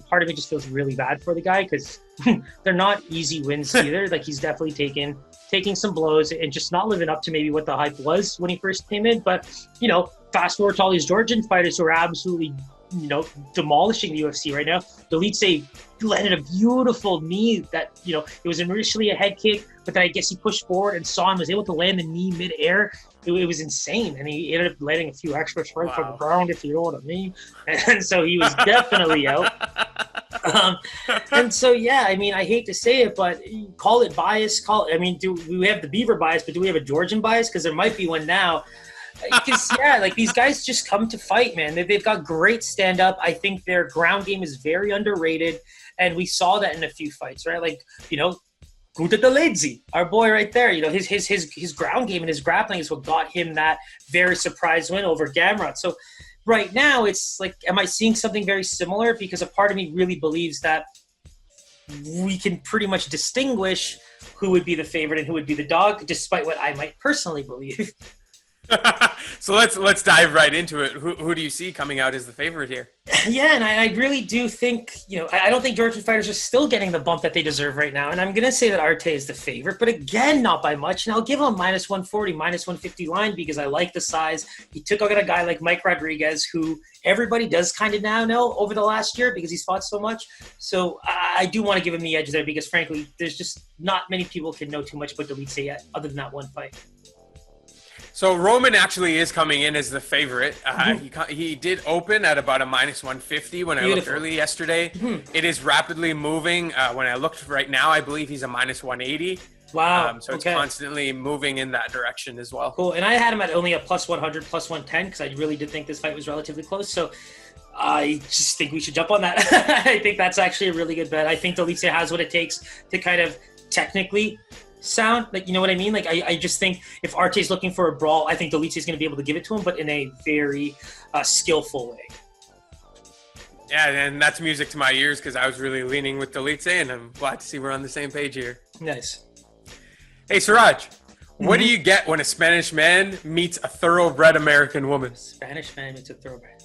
part of me just feels really bad for the guy, because they're not easy wins either. Like, he's definitely taking some blows and just not living up to maybe what the hype was when he first came in. But, fast forward to all these Georgian fighters who are absolutely, demolishing the UFC right now. Dolidze landed a beautiful knee that, it was initially a head kick, but then I guess he pushed forward and saw and was able to land the knee midair. It was insane. And he ended up landing a few extra strikes from the ground, if you know what I mean. And so he was definitely out. And so, yeah, I mean, I hate to say it, but call it bias. Do we have the Beaver bias, but do we have a Georgian bias? Because there might be one now. Because, yeah, like, these guys just come to fight, man. They've got great stand-up. I think their ground game is very underrated, and we saw that in a few fights, right? Like, Kutateladze, our boy right there. His ground game and his grappling is what got him that very surprise win over Gamrot. So right now, it's like, am I seeing something very similar? Because a part of me really believes that we can pretty much distinguish who would be the favorite and who would be the dog, despite what I might personally believe. So let's dive right into it. Who do you see coming out as the favorite here? Yeah, and I really do think, I don't think Georgian fighters are still getting the bump that they deserve right now. And I'm going to say that Arte is the favorite, but again, not by much. And I'll give him a -140, -150 line because I like the size. He took out a guy like Mike Rodriguez, who everybody does kind of now know over the last year because he's fought so much. So I do want to give him the edge there because, frankly, there's just not many people can know too much about Dolidze yet other than that one fight. So Roman actually is coming in as the favorite. He did open at about a -150 when I looked early yesterday. It is rapidly moving. When I looked right now, I believe he's a -180. Wow. So it's constantly moving in that direction as well. Cool. And I had him at only a +100, +110 because I really did think this fight was relatively close. So I just think we should jump on that. I think that's actually a really good bet. I think Dolidze has what it takes to kind of technically sound, like, you know what I mean? Like, I just think if Arte's looking for a brawl, I think Dolidze is going to be able to give it to him, but in a very skillful way. Yeah, and that's music to my ears because I was really leaning with Dolidze, and I'm glad to see we're on the same page here. Nice. Hey, Siraj, what do you get when a Spanish man meets a thoroughbred American woman? Spanish man meets a thoroughbred.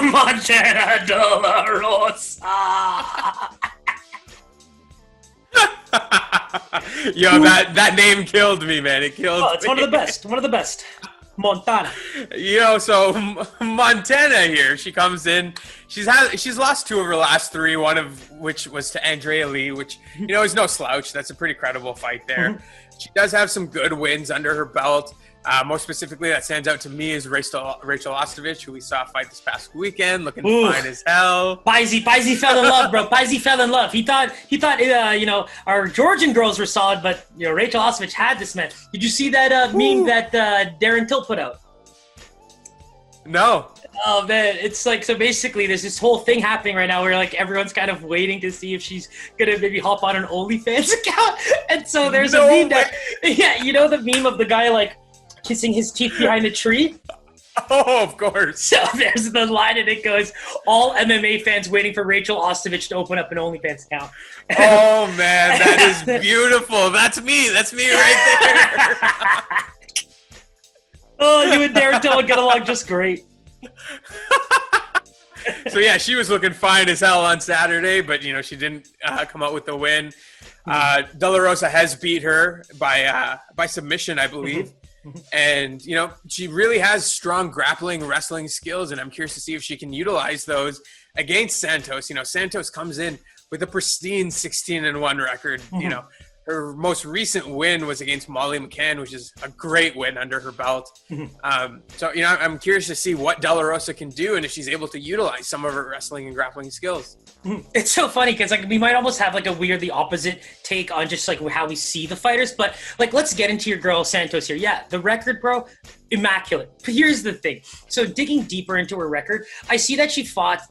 Montana de la Rosa. Yo, that name killed me, man. It killed me. It's one of the best. One of the best. Montana. So Montana here, she comes in. She's lost 2 of her last 3, one of which was to Andrea Lee, which, is no slouch. That's a pretty credible fight there. She does have some good wins under her belt. Most specifically, that stands out to me is Rachel Ostovich, who we saw fight this past weekend, looking fine as hell. Paisy fell in love, bro. Paisy fell in love. He thought, our Georgian girls were solid, but Rachel Ostovich had this match. Did you see that meme that Darren Till put out? No. Oh man, it's like, so basically there's this whole thing happening right now where like everyone's kind of waiting to see if she's gonna maybe hop on an OnlyFans account. And so there's a meme that, yeah, you know the meme of the guy like kissing his teeth behind a tree? Oh, of course. So there's the line and it goes, all MMA fans waiting for Rachel Ostovich to open up an OnlyFans account. Oh man, that is beautiful. That's me right there. Oh, you and Darren Till get along just great. So yeah, she was looking fine as hell on Saturday, but you know she didn't come out with the win. De La Rosa has beat her by submission, I believe, and you know she really has strong grappling, wrestling skills, and I'm curious to see if she can utilize those against Santos. You know, Santos comes in with a pristine 16-1 record. You know, her most recent win was against Molly McCann, which is a great win under her belt. So, you know, I'm curious to see what De La Rosa can do and if she's able to utilize some of her wrestling and grappling skills. It's so funny because like we might almost have like a weirdly opposite take on just like how we see the fighters, but like let's get into your girl Santos here. Yeah, the record, bro, immaculate. But here's the thing. So digging deeper into her record, I see that she fought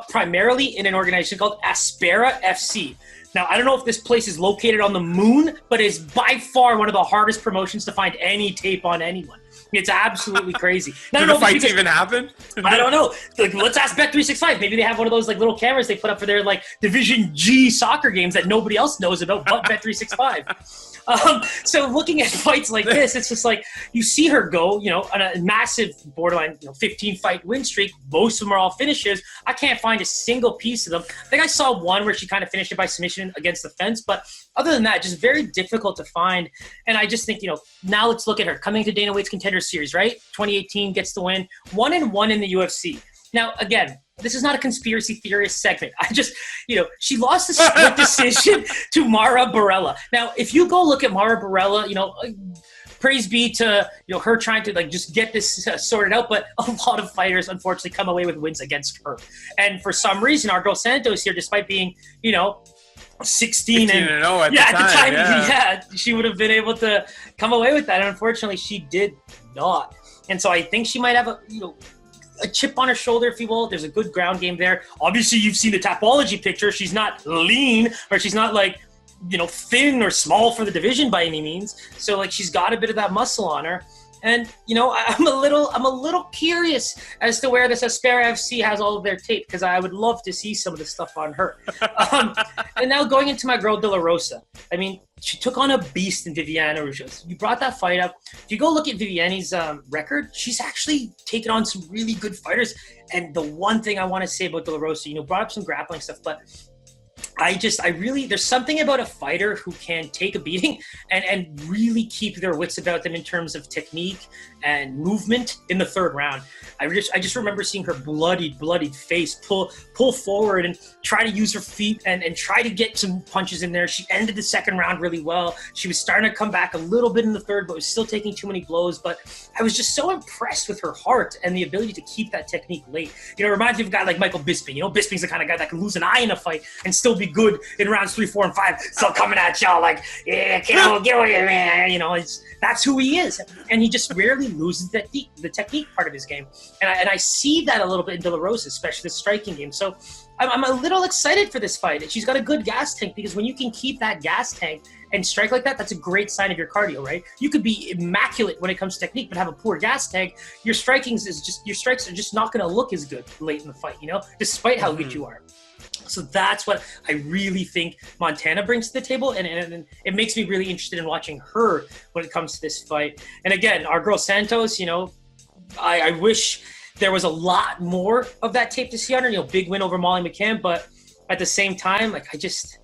primarily in an organization called Aspera FC. Now, I don't know if this place is located on the moon, but it's by far one of the hardest promotions to find any tape on anyone. It's absolutely crazy. Did the fights even happen? I don't know. Like, let's ask Bet365. Maybe they have one of those like little cameras they put up for their like Division G soccer games that nobody else knows about but Bet365. So looking at fights like this, it's just like you see her go, you know, on a massive borderline, 15-fight win streak. Most of them are all finishes. I can't find a single piece of them. I think I saw one where she kind of finished it by submission against the fence, but other than that, just very difficult to find. And I just think, now let's look at her coming to Dana White's Contender Series, right? 2018 gets the win, 1-1 in the UFC. Now, again, this is not a conspiracy theorist segment. I just, she lost the split decision to Mara Borella. Now, if you go look at Mara Borella, praise be to her trying to like just get this sorted out, but a lot of fighters unfortunately come away with wins against her. And for some reason, our girl Santos here, despite being 16 and 0 at the time, she would have been able to come away with that. And unfortunately, she did not. And so I think she might have a chip on her shoulder, if you will. There's a good ground game there. Obviously, you've seen the Tapology picture. She's not lean, or she's not like, thin or small for the division by any means. So like she's got a bit of that muscle on her. And, I'm a little curious as to where this Aspera FC has all of their tape, because I would love to see some of the stuff on her. And now going into my girl De La Rosa. I mean, she took on a beast in Viviane Araújo. You brought that fight up. If you go look at Viviane's record, she's actually taken on some really good fighters. And the one thing I want to say about De La Rosa, brought up some grappling stuff, but there's something about a fighter who can take a beating and really keep their wits about them in terms of technique and movement in the third round. I just remember seeing her bloodied face pull forward and try to use her feet and try to get some punches in there. She ended the second round really well. She was starting to come back a little bit in the third, but was still taking too many blows. But I was just so impressed with her heart and the ability to keep that technique late. It reminds me of a guy like Michael Bisping. Bisping's the kind of guy that can lose an eye in a fight and still be good in rounds 3, 4, and 5. Still coming at y'all like, yeah, get over here, man. That's who he is. And he just rarely loses the technique part of his game. And I see that a little bit in De La Rosa, especially the striking game. So I'm a little excited for this fight. She's got a good gas tank, because when you can keep that gas tank and strike like that, that's a great sign of your cardio, right? You could be immaculate when it comes to technique, but have a poor gas tank. Your strikes are just not going to look as good late in the fight, despite how good you are. So that's what I really think Montana brings to the table, and it makes me really interested in watching her when it comes to this fight. And again, our girl Santos, I wish there was a lot more of that tape to see on her, big win over Molly McCann, but at the same time, like there's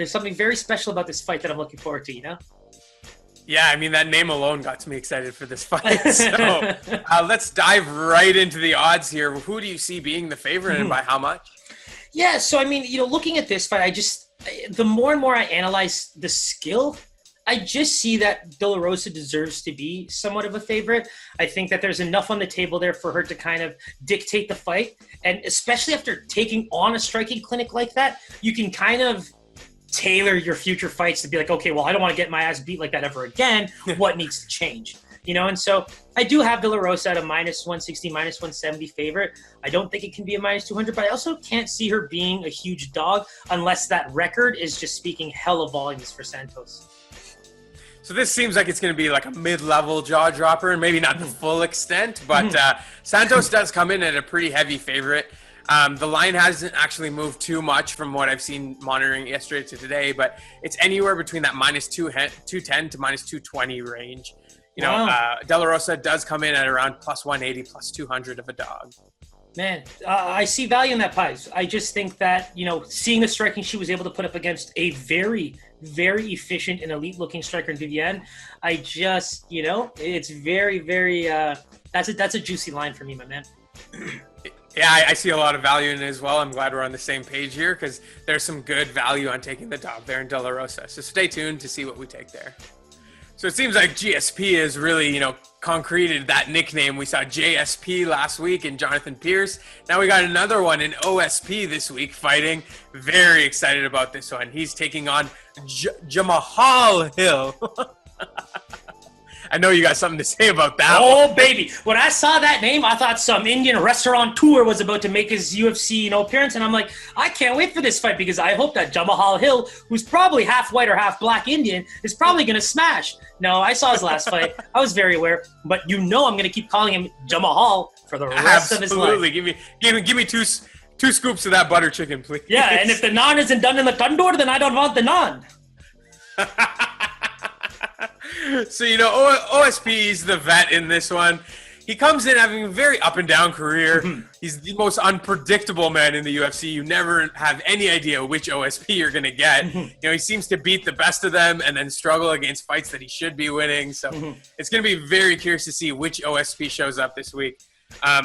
something very special about this fight that I'm looking forward to, Yeah, I mean, that name alone got me excited for this fight. So let's dive right into the odds here. Who do you see being the favorite and by how much? Yeah, so I mean, looking at this fight, the more and more I analyze the skill, I just see that De La Rosa deserves to be somewhat of a favorite. I think that there's enough on the table there for her to kind of dictate the fight. And especially after taking on a striking clinic like that, you can kind of tailor your future fights to be like, okay, well, I don't want to get my ass beat like that ever again. What needs to change? And so I do have De La Rosa at a minus 160, minus 170 favorite. I don't think it can be a minus 200, but I also can't see her being a huge dog unless that record is just speaking hella volumes for Santos. So this seems like it's going to be like a mid-level jaw dropper, and maybe not the full extent, but Santos does come in at a pretty heavy favorite. The line hasn't actually moved too much from what I've seen monitoring yesterday to today, but it's anywhere between that minus 210 to minus 220 range. De La Rosa does come in at around plus 180, plus 200 of a dog. Man, I see value in that price. I just think that, seeing the striking she was able to put up against a very, very efficient and elite-looking striker in Viviane, I just, it's very, very, that's a juicy line for me, my man. Yeah, I see a lot of value in it as well. I'm glad we're on the same page here because there's some good value on taking the dog there in De La Rosa. So stay tuned to see what we take there. So it seems like GSP has really, concreted that nickname. We saw JSP last week and Jonathan Pierce. Now we got another one in OSP this week fighting. Very excited about this one. He's taking on Jamahal Hill. I know you got something to say about that one. Baby. When I saw that name, I thought some Indian restaurateur was about to make his UFC, appearance. And I'm like, I can't wait for this fight because I hope that Jamahal Hill, who's probably half white or half black Indian, is probably going to smash. No, I saw his last fight. I was very aware. But I'm going to keep calling him Jamahal for the rest of his life. Absolutely. Give me two scoops of that butter chicken, please. Yeah, and if the naan isn't done in the tandoor, then I don't want the naan. So, OSP is the vet in this one. He comes in having a very up and down career. Mm-hmm. He's the most unpredictable man in the UFC. You never have any idea which OSP you're going to get. Mm-hmm. He seems to beat the best of them and then struggle against fights that he should be winning. So it's going to be very curious to see which OSP shows up this week.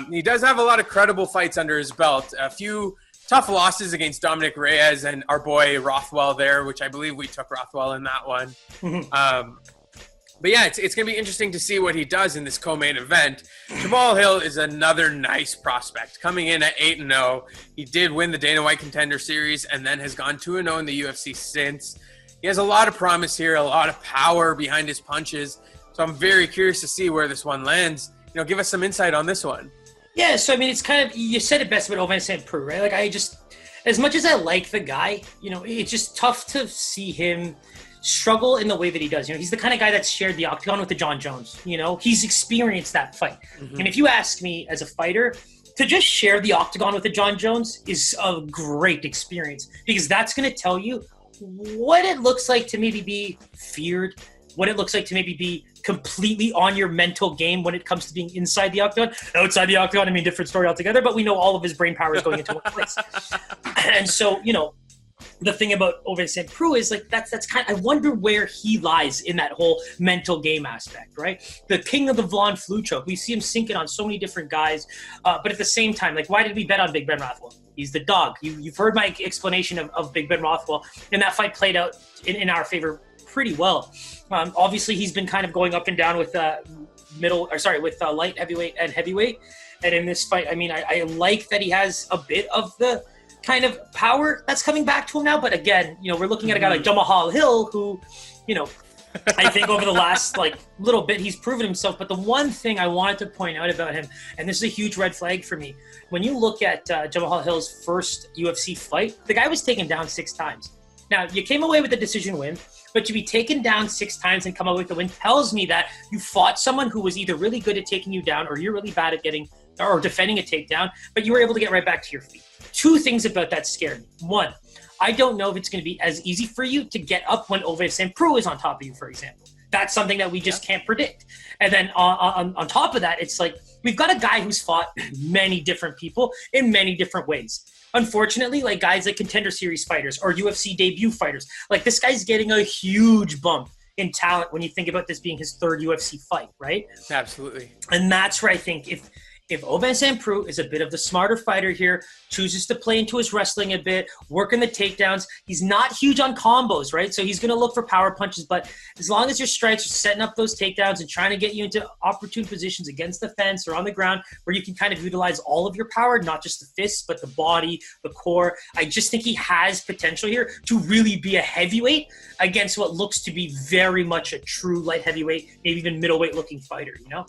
He does have a lot of credible fights under his belt. A few tough losses against Dominic Reyes and our boy Rothwell there, which I believe we took Rothwell in that one. Mm-hmm. But yeah, it's going to be interesting to see what he does in this co-main event. Jamahal Hill is another nice prospect. Coming in at 8-0, he did win the Dana White Contender Series and then has gone 2-0 in the UFC since. He has a lot of promise here, a lot of power behind his punches. So I'm very curious to see where this one lands. Give us some insight on this one. Yeah, so it's kind of, you said it best about Ovince and Preux, right? As much as I like the guy, it's just tough to see him struggle in the way that he does. He's the kind of guy that's shared the octagon with the John Jones. He's experienced that fight. Mm-hmm. And if you ask me as a fighter, to just share the octagon with the John Jones is a great experience because that's going to tell you what it looks like to maybe be feared, what it looks like to maybe be completely on your mental game when it comes to being inside the octagon. Outside the octagon, different story altogether, but we know all of his brain power is going into one place. And so, the thing about Ovince and Preux is that's kind of, I wonder where he lies in that whole mental game aspect, right? The king of the Vlad flu choke. We see him sinking on so many different guys, but at the same time, why did we bet on Big Ben Rothwell? He's the dog. You've heard my explanation of Big Ben Rothwell, and that fight played out in our favor pretty well. Obviously, he's been kind of going up and down with light heavyweight and heavyweight, and in this fight, I like that he has a bit of the kind of power that's coming back to him now. But again, we're looking at a guy like Jamahal Hill who, I think over the last little bit, he's proven himself. But the one thing I wanted to point out about him, and this is a huge red flag for me, when you look at Jamahal Hill's first UFC fight, the guy was taken down 6 times. Now, you came away with a decision win, but to be taken down 6 times and come away with the win tells me that you fought someone who was either really good at taking you down or you're really bad at getting or defending a takedown, but you were able to get right back to your feet. 2 things about that scared me. 1, I don't know if it's going to be as easy for you to get up when Ovince and Preux is on top of you, for example. That's something that we just can't predict. And then on top of that, it's we've got a guy who's fought many different people in many different ways. Unfortunately, guys like Contender Series fighters or UFC debut fighters, this guy's getting a huge bump in talent when you think about this being his 3rd UFC fight, right? Absolutely. And that's where I think if Ovince and Preux is a bit of the smarter fighter here, chooses to play into his wrestling a bit, working the takedowns, he's not huge on combos, right? So he's going to look for power punches, but as long as your strikes are setting up those takedowns and trying to get you into opportune positions against the fence or on the ground where you can kind of utilize all of your power, not just the fists, but the body, the core, I just think he has potential here to really be a heavyweight against what looks to be very much a true light heavyweight, maybe even middleweight looking fighter, you know?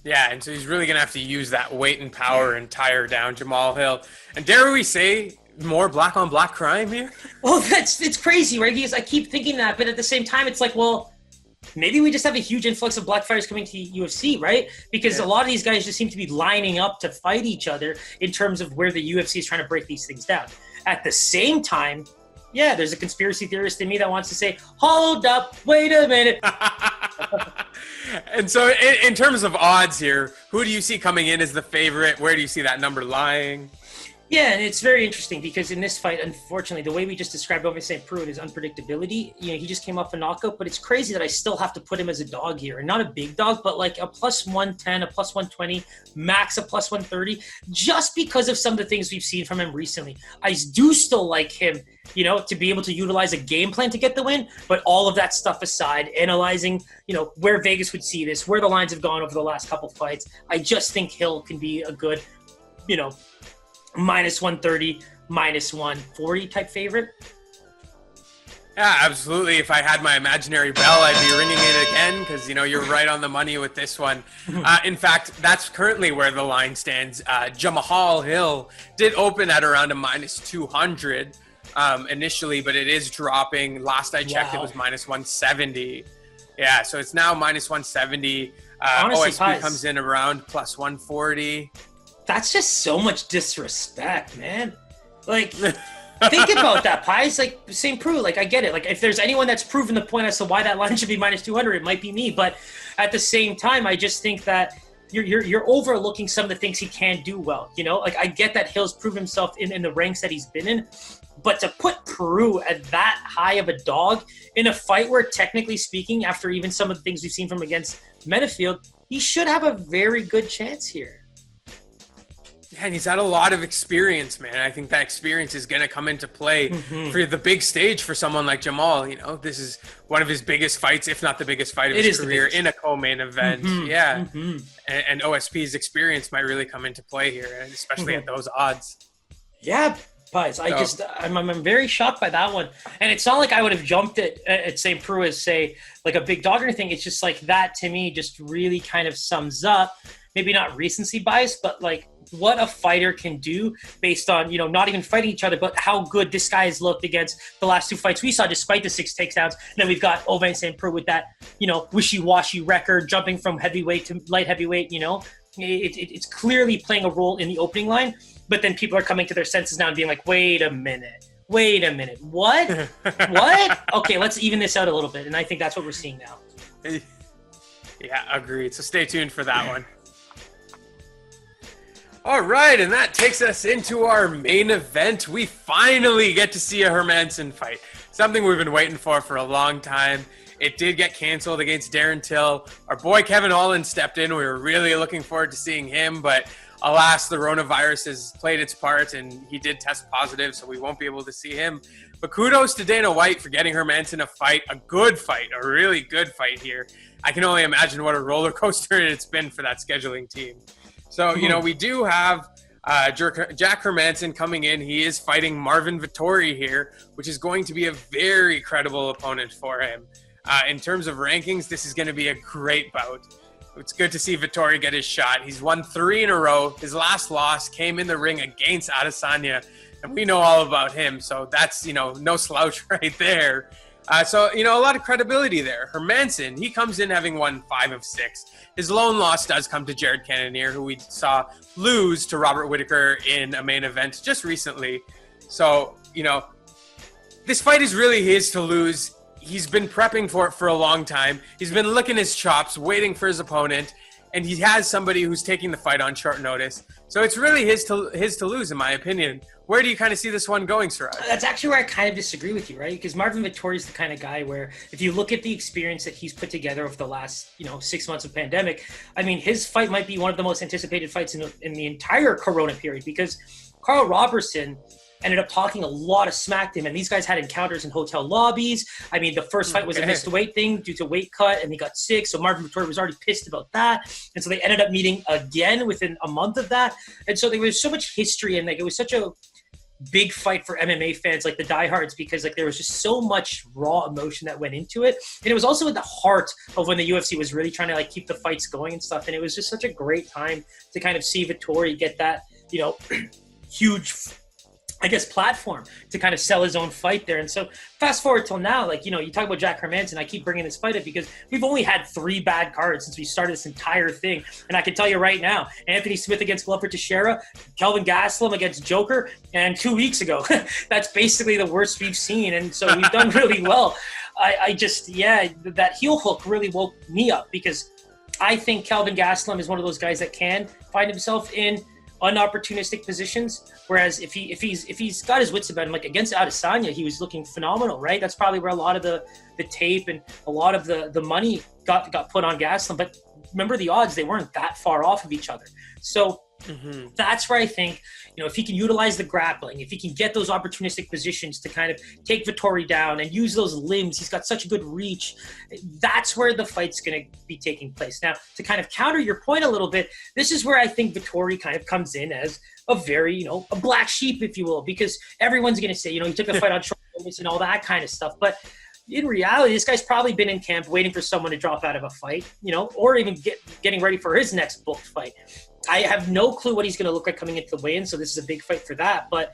Yeah, and so he's really going to have to use that weight and power and tire down Jamahal Hill. And dare we say more black-on-black crime here? Well, it's crazy, right? Because I keep thinking that, but at the same time, it's like, well, maybe we just have a huge influx of black fighters coming to UFC, right? Because a lot of these guys just seem to be lining up to fight each other in terms of where the UFC is trying to break these things down. At the same time, yeah, there's a conspiracy theorist in me that wants to say, hold up, wait a minute. And so in terms of odds here, who do you see coming in as the favorite? Where do you see that number lying? Yeah, and it's very interesting because in this fight, unfortunately, the way we just described Ovince and Preux and his unpredictability, you know, he just came off a knockout, but it's crazy that I still have to put him as a dog here. And not a big dog, but like a plus 110, a plus 120, max a plus 130, just because of some of the things we've seen from him recently. I do still like him, you know, to be able to utilize a game plan to get the win, but all of that stuff aside, analyzing, you know, where Vegas would see this, where the lines have gone over the last couple fights, I just think Hill can be a good, you know, minus 130, minus 140 type favorite. Yeah, absolutely. If I had my imaginary bell, I'd be ringing it again because, you know, you're right on the money with this one. In fact, that's currently where the line stands. Jamahal Hill did open at around a minus 200 initially, but it is dropping. Last I checked, It was minus 170. Yeah, so it's now minus 170. Honestly, OSP comes in around plus 140. That's just so much disrespect, man. Like, think about that, Pies. Like, same Preux. Like, I get it. Like, if there's anyone that's proven the point as to why that line should be minus 200, it might be me. But at the same time, I just think that you're overlooking some of the things he can do well. You know, like, I get that Hill's proven himself in the ranks that he's been in. But to put Preux at that high of a dog in a fight where, technically speaking, after even some of the things we've seen from against Metafield, he should have a very good chance here. And he's had a lot of experience, man. I think that experience is going to come into play for the big stage for someone like Jamahal. You know, this is one of his biggest fights, if not the biggest fight of his career in a co-main event. And OSP's experience might really come into play here, especially at those odds. Yeah, Pies. I'm very shocked by that one. And it's not like I would have jumped at St. Preux as, say, like a big dog or anything. It's just like that, to me, just really kind of sums up, maybe not recency bias, but like what a fighter can do based on, you know, not even fighting each other, but how good this guy has looked against the last two fights we saw, despite the 6 takedowns. And then we've got Ovince and Preux with that, you know, wishy-washy record, jumping from heavyweight to light heavyweight, you know. It's clearly playing a role in the opening line, but then people are coming to their senses now and being like, wait a minute, what? What? Okay, let's even this out a little bit. And I think that's what we're seeing now. Yeah, agreed. So stay tuned for that one. All right, and that takes us into our main event. We finally get to see a Hermansson fight, something we've been waiting for a long time. It did get canceled against Darren Till. Our boy Kevin Holland stepped in. We were really looking forward to seeing him, but alas, the coronavirus has played its part, and he did test positive, so we won't be able to see him. But kudos to Dana White for getting Hermansson a fight, a good fight, a really good fight here. I can only imagine what a roller coaster it's been for that scheduling team. So, you know, we do have Jack Hermansson coming in. He is fighting Marvin Vettori here, which is going to be a very credible opponent for him. In terms of rankings, this is going to be a great bout. It's good to see Vettori get his shot. He's won 3 in a row. His last loss came in the ring against Adesanya, and we know all about him. So that's, you know, no slouch right there. So, you know, a lot of credibility there. Hermansson, he comes in having won 5 of 6. His lone loss does come to Jared Cannonier, who we saw lose to Robert Whittaker in a main event just recently. So, you know, this fight is really his to lose. He's been prepping for it for a long time. He's been licking his chops, waiting for his opponent. and he has somebody who's taking the fight on short notice. So it's really his to lose, in my opinion. Where do you kind of see this one going, Siraj? That's actually where I kind of disagree with you, right? Because Marvin Vettori is the kind of guy where if you look at the experience that he's put together over the last, 6 months of pandemic, I mean, his fight might be one of the most anticipated fights in the entire Corona period, because Carl Robertson ended up talking a lot of smack to him, and these guys had encounters in hotel lobbies. I mean, the first fight was a missed weight thing due to weight cut, and he got sick, so Marvin Vettori was already pissed about that, and so they ended up meeting again within a month of that, and so there was so much history, and like it was such a big fight for MMA fans, like the diehards, because like there was just so much raw emotion that went into it, and it was also at the heart of when the UFC was really trying to like keep the fights going and stuff, and it was just such a great time to kind of see Vettori get that, huge, I guess, platform to kind of sell his own fight there. And so fast forward till now, like, you talk about Jack Hermansson, I keep bringing this fight up because we've only had 3 bad cards since we started this entire thing. And I can tell you right now, Anthony Smith against Glover Teixeira, Kelvin Gastelum against Joker, and 2 weeks ago, that's basically the worst we've seen. And so we've done really well. I just, that heel hook really woke me up, because I think Kelvin Gastelum is one of those guys that can find himself in unopportunistic positions, whereas if he's got his wits about him, like against Adesanya, he was looking phenomenal, right? That's probably where a lot of the tape and a lot of the money got put on Gastelum. But remember, the odds, they weren't that far off of each other. So that's where I think, if he can utilize the grappling, if he can get those opportunistic positions to kind of take Vettori down and use those limbs, he's got such a good reach. That's where the fight's going to be taking place. Now, to kind of counter your point a little bit, this is where I think Vettori kind of comes in as a very, a black sheep, if you will, because everyone's going to say, he took the fight on short notice and all that kind of stuff. But in reality, this guy's probably been in camp waiting for someone to drop out of a fight, or even getting ready for his next booked fight. I have no clue what he's going to look like coming into the weigh-in, so this is a big fight for that. But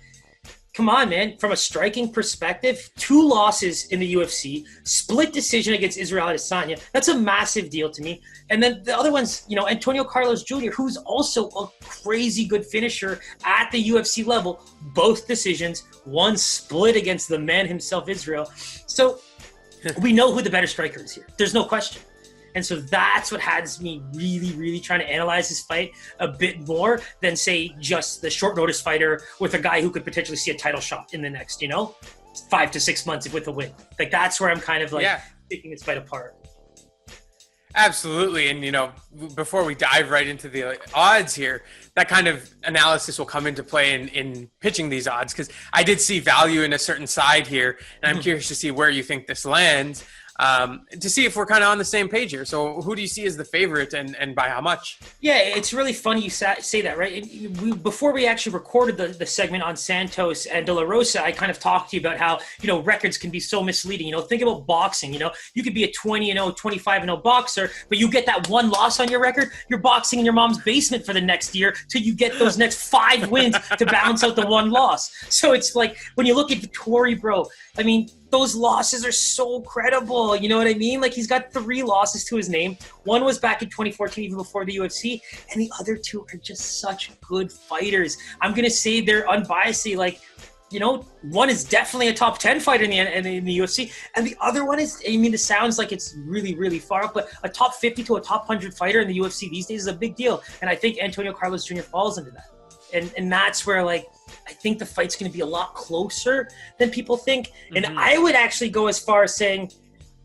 come on, man. From a striking perspective, 2 losses in the UFC, split decision against Israel Adesanya. That's a massive deal to me. And then the other one's, Antonio Carlos Jr., who's also a crazy good finisher at the UFC level. Both decisions, one split against the man himself, Israel. So we know who the better striker is here. There's no question. And so that's what has me really, really trying to analyze this fight a bit more than, say, just the short notice fighter with a guy who could potentially see a title shot in the next, 5 to 6 months with a win. Like, that's where I'm kind of picking this fight apart. Absolutely. And, before we dive right into the odds here, that kind of analysis will come into play in pitching these odds, because I did see value in a certain side here, and I'm curious to see where you think this lands. To see if we're kind of on the same page here. So who do you see as the favorite, and by how much? Yeah, it's really funny you say that, right? Before we actually recorded the segment on Santos and De La Rosa, I kind of talked to you about how, records can be so misleading. Think about boxing. You could be a 20-0, 25-0 boxer, but you get that one loss on your record, you're boxing in your mom's basement for the next year till you get those next 5 wins to balance out the one loss. So it's like, when you look at Vettori, bro, I mean, those losses are so credible. You know what I mean? Like, he's got 3 losses to his name. One was back in 2014, even before the UFC. And the other 2 are just such good fighters. I'm going to say they're unbiasedly, like, one is definitely a top 10 fighter in the UFC. And the other one is, it sounds like it's really, really far off, but a top 50 to a top 100 fighter in the UFC these days is a big deal. And I think Antonio Carlos Jr. falls into that. And that's where, like, I think the fight's going to be a lot closer than people think. And I would actually go as far as saying,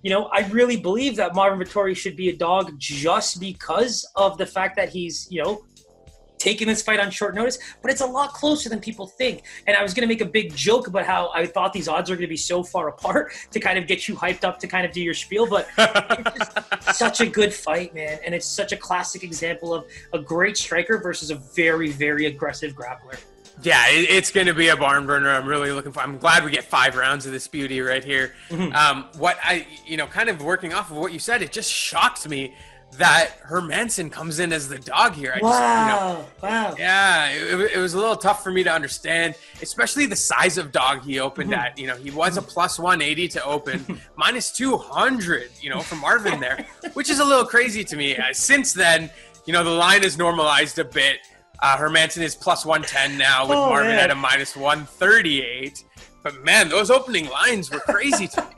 I really believe that Marvin Vettori should be a dog just because of the fact that he's, taking this fight on short notice, but it's a lot closer than people think. And I was going to make a big joke about how I thought these odds are going to be so far apart to kind of get you hyped up to kind of do your spiel, but it's just such a good fight, man. And it's such a classic example of a great striker versus a very, very aggressive grappler. Yeah, it's going to be a barn burner. I'm really looking for. I'm glad we get 5 rounds of this beauty right here. What I, kind of working off of what you said, it just shocked me that Hermansson comes in as the dog here. Wow. Yeah, it was a little tough for me to understand, especially the size of dog he opened at. He was a plus 180 to open, minus 200, from Marvin there, which is a little crazy to me. Since then, the line is normalized a bit. Hermansson is plus 110 now with Marvin at a minus 138. But, man, those opening lines were crazy to me.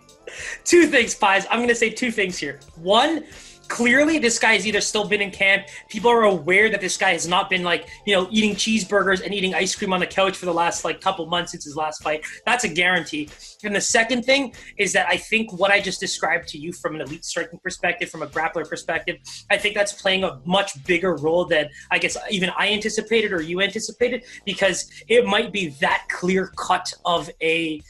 2 things, Pies. I'm going to say 2 things here. One, clearly this guy has either still been in camp. People are aware that this guy has not been like, eating cheeseburgers and eating ice cream on the couch for the last like couple months since his last fight. That's a guarantee. And the second thing is that I think what I just described to you from an elite striking perspective, from a grappler perspective, I think that's playing a much bigger role than I guess even I anticipated or you anticipated, because it might be that clear cut of a,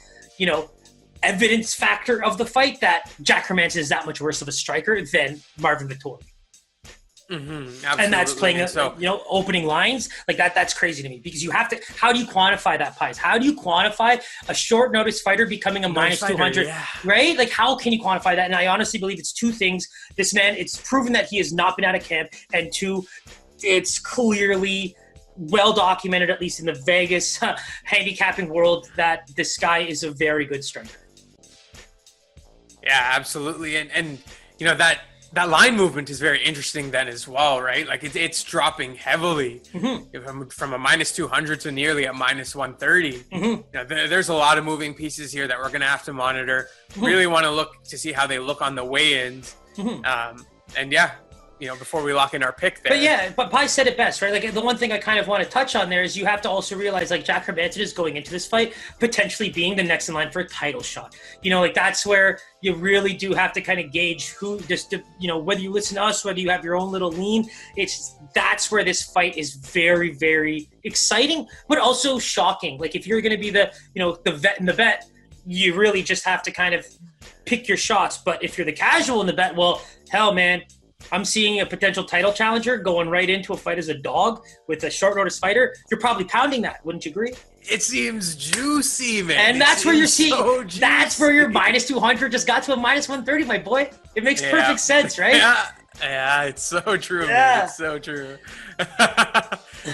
evidence factor of the fight that Jack Hermansson is that much worse of a striker than Marvin Vettori. And that's playing, opening lines like that. That's crazy to me, because you have to. How do you quantify that, Pies? How do you quantify a short notice fighter becoming a minus 200? Right? Like, how can you quantify that? And I honestly believe it's two things. This man, it's proven that he has not been out of camp, and two, it's clearly well documented, at least in the Vegas handicapping world, that this guy is a very good striker. Yeah, absolutely. And that line movement is very interesting then as well, right? Like it's dropping heavily from a minus 200 to nearly a minus 130. There's a lot of moving pieces here that we're going to have to monitor. Really want to look to see how they look on the weigh-ins. Before we lock in our pick there. But Pi said it best, right? Like, the one thing I kind of want to touch on there is you have to also realize, like, Jack Hermansson is going into this fight potentially being the next in line for a title shot. That's where you really do have to kind of gauge who, whether you listen to us, whether you have your own little lean, that's where this fight is very, very exciting, but also shocking. Like, if you're going to be the vet in the bet, you really just have to kind of pick your shots. But if you're the casual in the bet, well, hell, man, I'm seeing a potential title challenger going right into a fight as a dog with a short notice fighter. You're probably pounding that. Wouldn't you agree? It seems juicy, man. And that's where you're seeing, that's where your minus 200 just got to a minus 130, my boy. It makes perfect sense, right? Yeah, it's so true, man. It's so true. All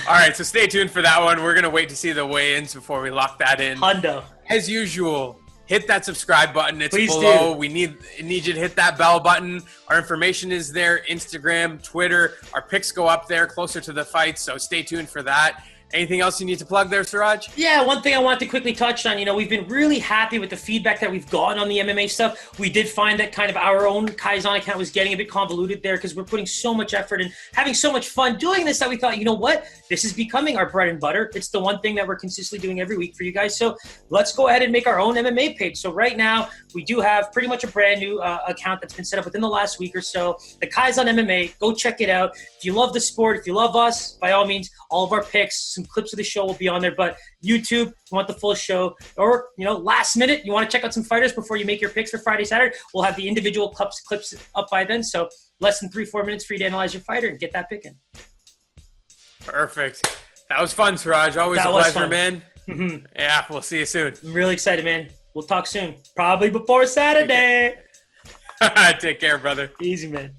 right, so stay tuned for that one. We're going to wait to see the weigh-ins before we lock that in. Hundo. As usual, hit that subscribe button. It's Please below. do. We need you to hit that bell button. Our information is there. Instagram, Twitter. Our picks go up there closer to the fight, so stay tuned for that. Anything else you need to plug there, Siraj? Yeah, one thing I want to quickly touch on, we've been really happy with the feedback that we've gotten on the MMA stuff. We did find that kind of our own Kaizen account was getting a bit convoluted there because we're putting so much effort and having so much fun doing this that we thought, this is becoming our bread and butter. It's the one thing that we're consistently doing every week for you guys. So let's go ahead and make our own MMA page. So right now, we do have pretty much a brand new account that's been set up within the last week or so. The Kaizen MMA, go check it out. If you love the sport, if you love us, by all means, all of our picks, some clips of the show will be on there. But YouTube, you want the full show, or last minute, you want to check out some fighters before you make your picks for Friday, Saturday, we'll have the individual clips up by then. So less than 3-4 minutes for you to analyze your fighter and get that pick in. Perfect. That was fun, Siraj. Always a pleasure, man. Yeah, we'll see you soon. I'm really excited, man. We'll talk soon. Probably before Saturday. Take care, brother. Easy, man.